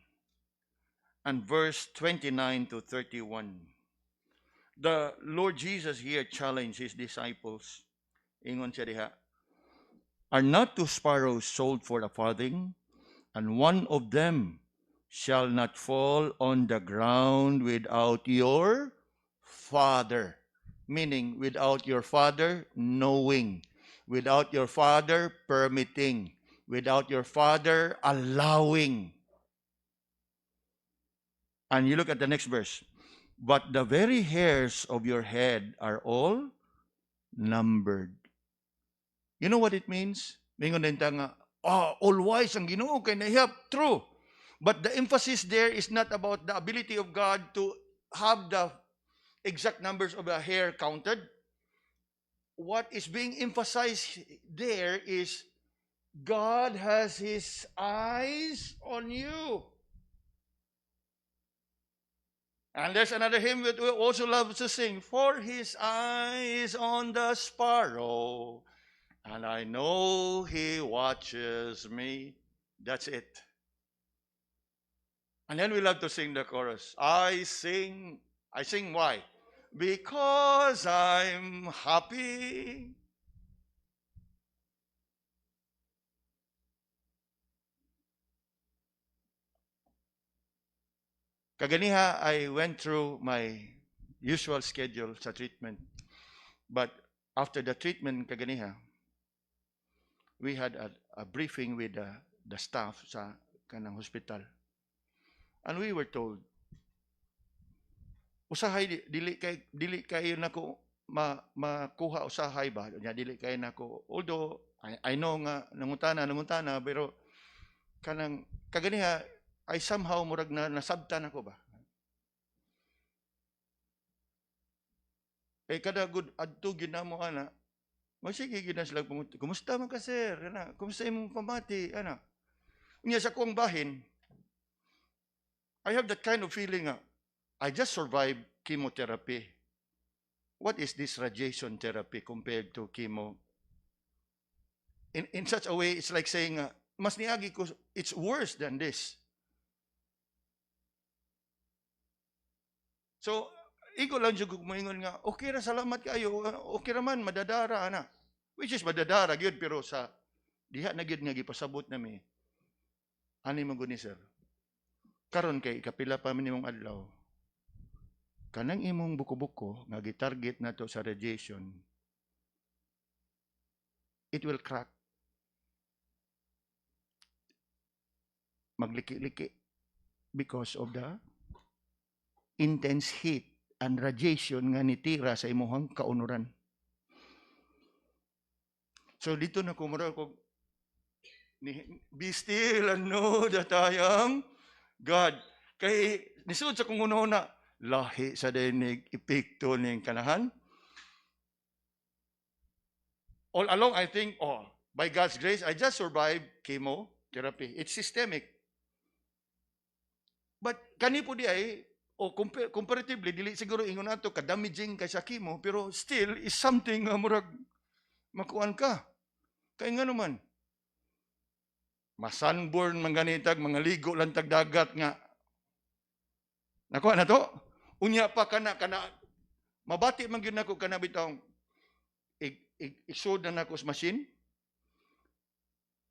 and verse 29 to 31. The Lord Jesus here challenged his disciples. Ingon siya diha, are not two sparrows sold for a farthing, and one of them shall not fall on the ground without your Father. Meaning, without your Father knowing, without your Father permitting, without your Father allowing. And you look at the next verse. But the very hairs of your head are all numbered. You know what it means? Mingon din ta nga, all wise ang Ginoo kay nahiyap. True. But the emphasis there is not about the ability of God to have the exact numbers of the hair counted. What is being emphasized there is God has his eyes on you. And there's another hymn that we also love to sing. For his eyes on the sparrow, and I know he watches me. That's it. And then we love to sing the chorus. I sing why? because I'm happy. Kaganiha, I went through my usual schedule sa treatment. But after the treatment, kaganiha, we had a briefing with the staff sa kanang hospital. And we were told, usahay dili kayo nako makuha usahay ba? Dili kayo nako. Although I know nga nangutana pero kanang kaganiha ay somehow murag na nasabtan ako ba? Kada good adto ginamo ana. Sige gid na sila pumunta. Kumusta man ka sir? Ana, kumusta imong pamati? Ana. Unya sa kuang bahin, I have that kind of feeling I just survived chemotherapy. What is this radiation therapy compared to chemo? In such a way, it's like saying, mas niagi ko, it's worse than this. So, iko lang siya kumaingon nga, okay ra, salamat kayo, okay raman, madadara, ana. Which is madadara, gyud pero sa, diha na gyud nga gipasabot na mi. Ani mo guni, sir? Karon kay kapila pa minimong adlaw, kanang imong buko-buko nga gitarget nato sa radiation, it will crack. Magliki-liki because of the intense heat and radiation nga nitira sa imuhang kaunuran. So dito na kumura ko, be still and know that I am God. Kay nisud sa kung una, lahi sa dinig epekto ning kanahan. All along, I think, by God's grace, I just survived chemotherapy. It's systemic. But kani po di ay, comparatively, dili siguro ingon nato ka-damaging kay sa chemo, pero still is something murag makuan ka. Kaya nga naman, masunburn, manganitag, mga ligo lang tagdagat nga. Nakuha na to? Unya pa kana, mabati man gyud nako kana bitong isod na nako sa machine.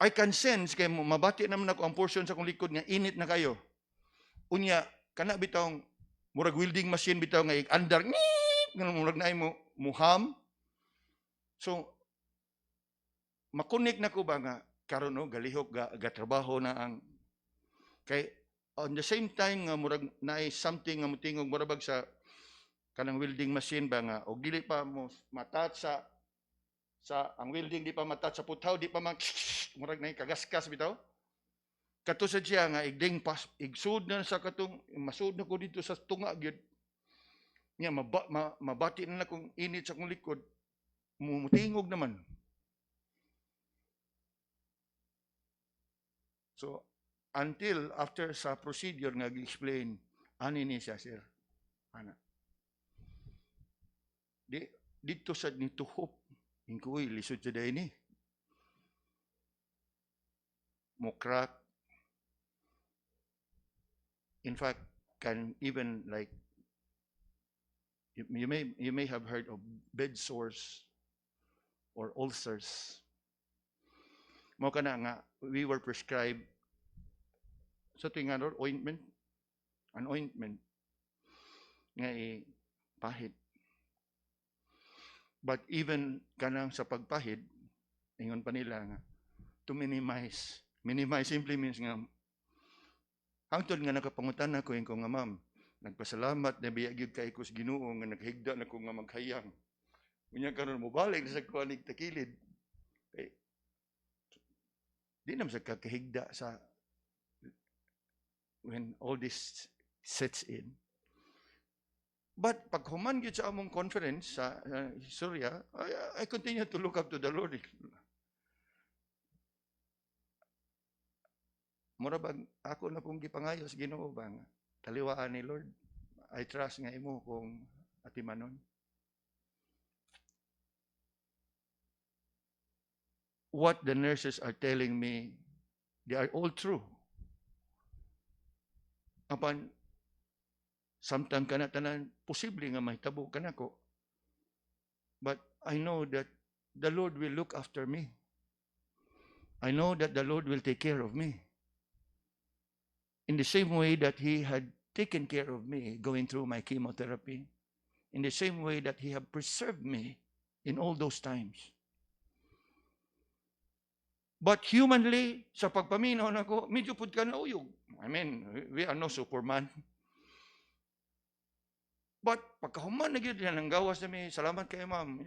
I can sense kay mabati naman ako ang portion sa kong likod nga init na kayo. Unya kana bitong murag welding machine bitaw nga andar nga murag naay mo muham. So makunik na ko ba nga karon no galihok ga trabaho na ang kay on the same time nga murag naay something nga mutingog murag sa kanang welding machine ba nga og dili pa mo matat sa ang welding di pa matat sa putaw di pa murag naay kagaskas bitaw. Kato sa siya nga igding pas igsud na sa katong masud na ko dito sa tunga gyud. Nya mabati na kong init sa kong likod. Mutingog naman. So until after sa procedure nga gi-explain ani ni siya sir. Ana. Dito sa nituhop ingkoy lisod sa day ni. Mo crack. In fact, can even like you may have heard of bed sores or ulcers. Mo kana nga we were prescribed sa tinganor ointment, an ointment nga pahid. But even kanang sa pagpahid, ingon pa nila nga to minimize. Minimize simply means nga hangtod nga nakapangutan ako ko nga ma'am, nagpasalamat na biyag kay ko sa Ginoo nga naghigda na ko nga maghayang. Unya karon mo balik sa kuanig takilid. Di naman sa kakahigda sa when all this sets in. But pag human gyud sa among conference sa Syria, I continue to look up to the Lord. Mura bag ako na pong gipangayo sa Ginoo ba nga taliwaan ni Lord. I trust nga imo kung atimanon. What the nurses are telling me, they are all true. Upon Samtang kana tanan posible nga mahitabo kanako. But I know that the Lord will look after me. I know that the Lord will take care of me. In the same way that He had taken care of me going through my chemotherapy, in the same way that He had preserved me in all those times. But humanly, sa pagpaminaw nako, medyo pud ka nauyog. I mean, we are no Superman. But pagkahuman na gyud ng gawas nami, salamat kay ma'am.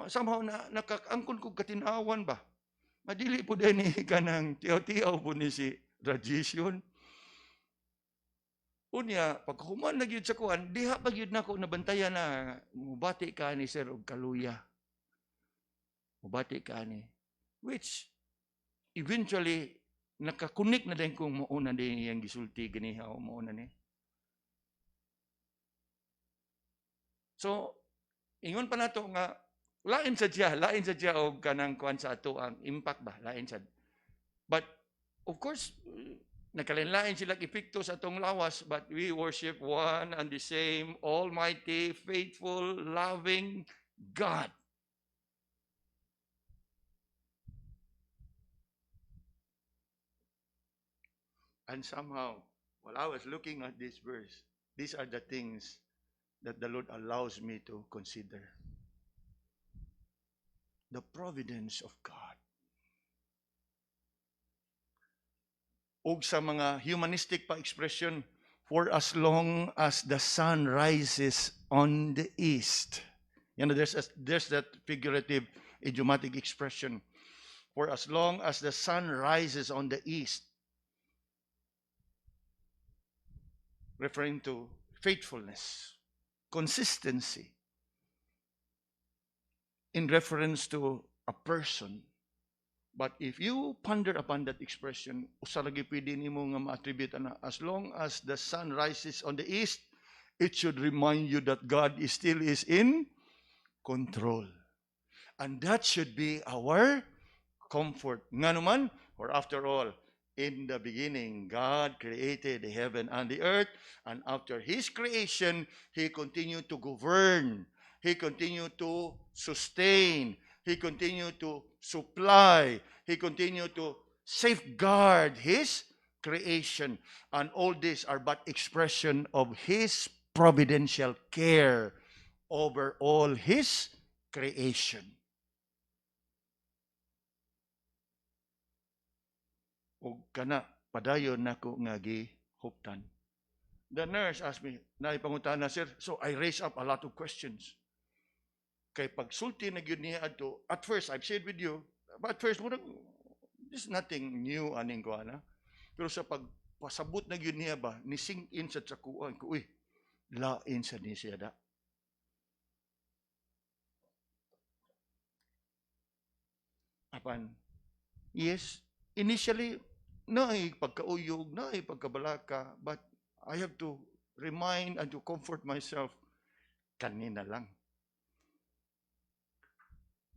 Somehow na nakakangkon ko katinawan ba. Madili po din ni kanang tiyaw-tiyaw po ni si radiation. Unya, pagkahuman na gyud sa kuan, diha pa gyud nako nabantayan na mubati ka ni Sir og kaluya. Mubati ka ni. Which eventually nakakunik na din kung mauna din yung gisulti ganiha o mauna ni. So, ingon pa nato nga lain sa siya og kanang kuan sa ato ang impact ba, lain sad. But of course, nakalinlain sila epekto sa atong lawas, but we worship one and the same almighty, faithful, loving God. And somehow, while I was looking at this verse, these are the things that the Lord allows me to consider. The providence of God. Og sa mga humanistic pa expression, for as long as the sun rises on the east. You know, there's that figurative, idiomatic expression. For as long as the sun rises on the east. Referring to faithfulness, consistency, in reference to a person. But if you ponder upon that expression, usa lagi pwede nimo nga ma-attribute ana, as long as the sun rises on the east, it should remind you that God still is in control. And that should be our comfort. Nga naman, for after all, in the beginning, God created the heaven and the earth, and after His creation, He continued to govern. He continued to sustain. He continued to supply. He continued to safeguard His creation. And all these are but expression of His providential care over all His creation. O kana, padayon nako nga gihuptan. The nurse asked me, naipangutana, sir, so I raised up a lot of questions. Kay pagsulti na gyud niya adto, at first, I've shared with you, but at first, this is nothing new aning ko, ana. Pero sa pagpasabot na gyud niya ba, nising in sa tsakuan ko, uy, lain sa ni siya da. Apan, yes, initially, naay pagkauyog, naay pagkabalaka, but I have to remind and to comfort myself, kanina lang.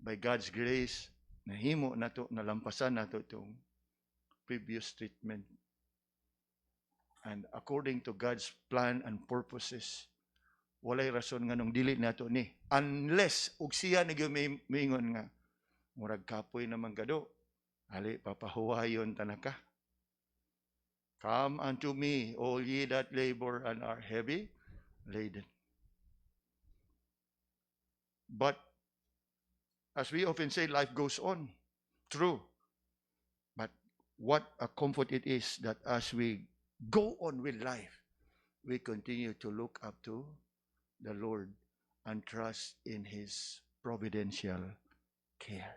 By God's grace, nahimo nato, nalampasan nato itong previous treatment. And according to God's plan and purposes, walay rason nga nung dili nato ni. Unless, ug siya nag-mingon nga, murag kapoy naman gado, hali papahuwayon tanaka. Come unto me, all ye that labor and are heavy laden. But, as we often say, life goes on. True. But what a comfort it is that as we go on with life, we continue to look up to the Lord and trust in His providential care.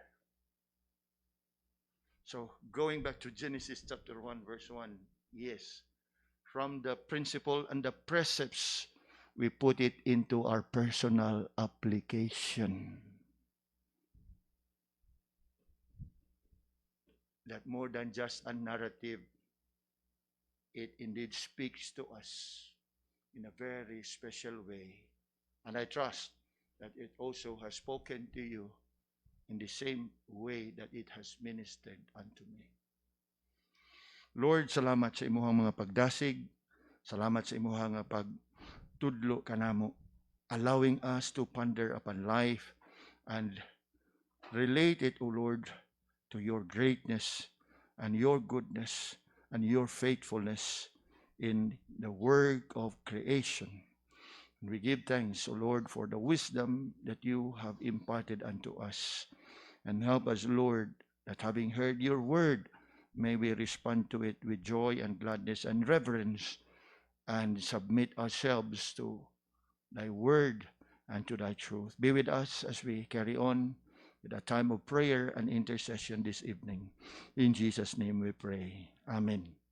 So, going back to Genesis chapter 1, verse 1, yes, from the principle and the precepts, we put it into our personal application. That more than just a narrative, it indeed speaks to us in a very special way. And I trust that it also has spoken to you in the same way that it has ministered unto me. Lord, salamat sa imuhang mga pagdasig. Salamat sa imuhang pagtudlo kanamo, allowing us to ponder upon life and relate it, O Lord, to your greatness and your goodness and your faithfulness in the work of creation. And we give thanks, O Lord, for the wisdom that you have imparted unto us. And help us, Lord, that having heard your word, may we respond to it with joy and gladness and reverence and submit ourselves to thy word and to thy truth. Be with us as we carry on with a time of prayer and intercession this evening. In Jesus' name we pray. Amen.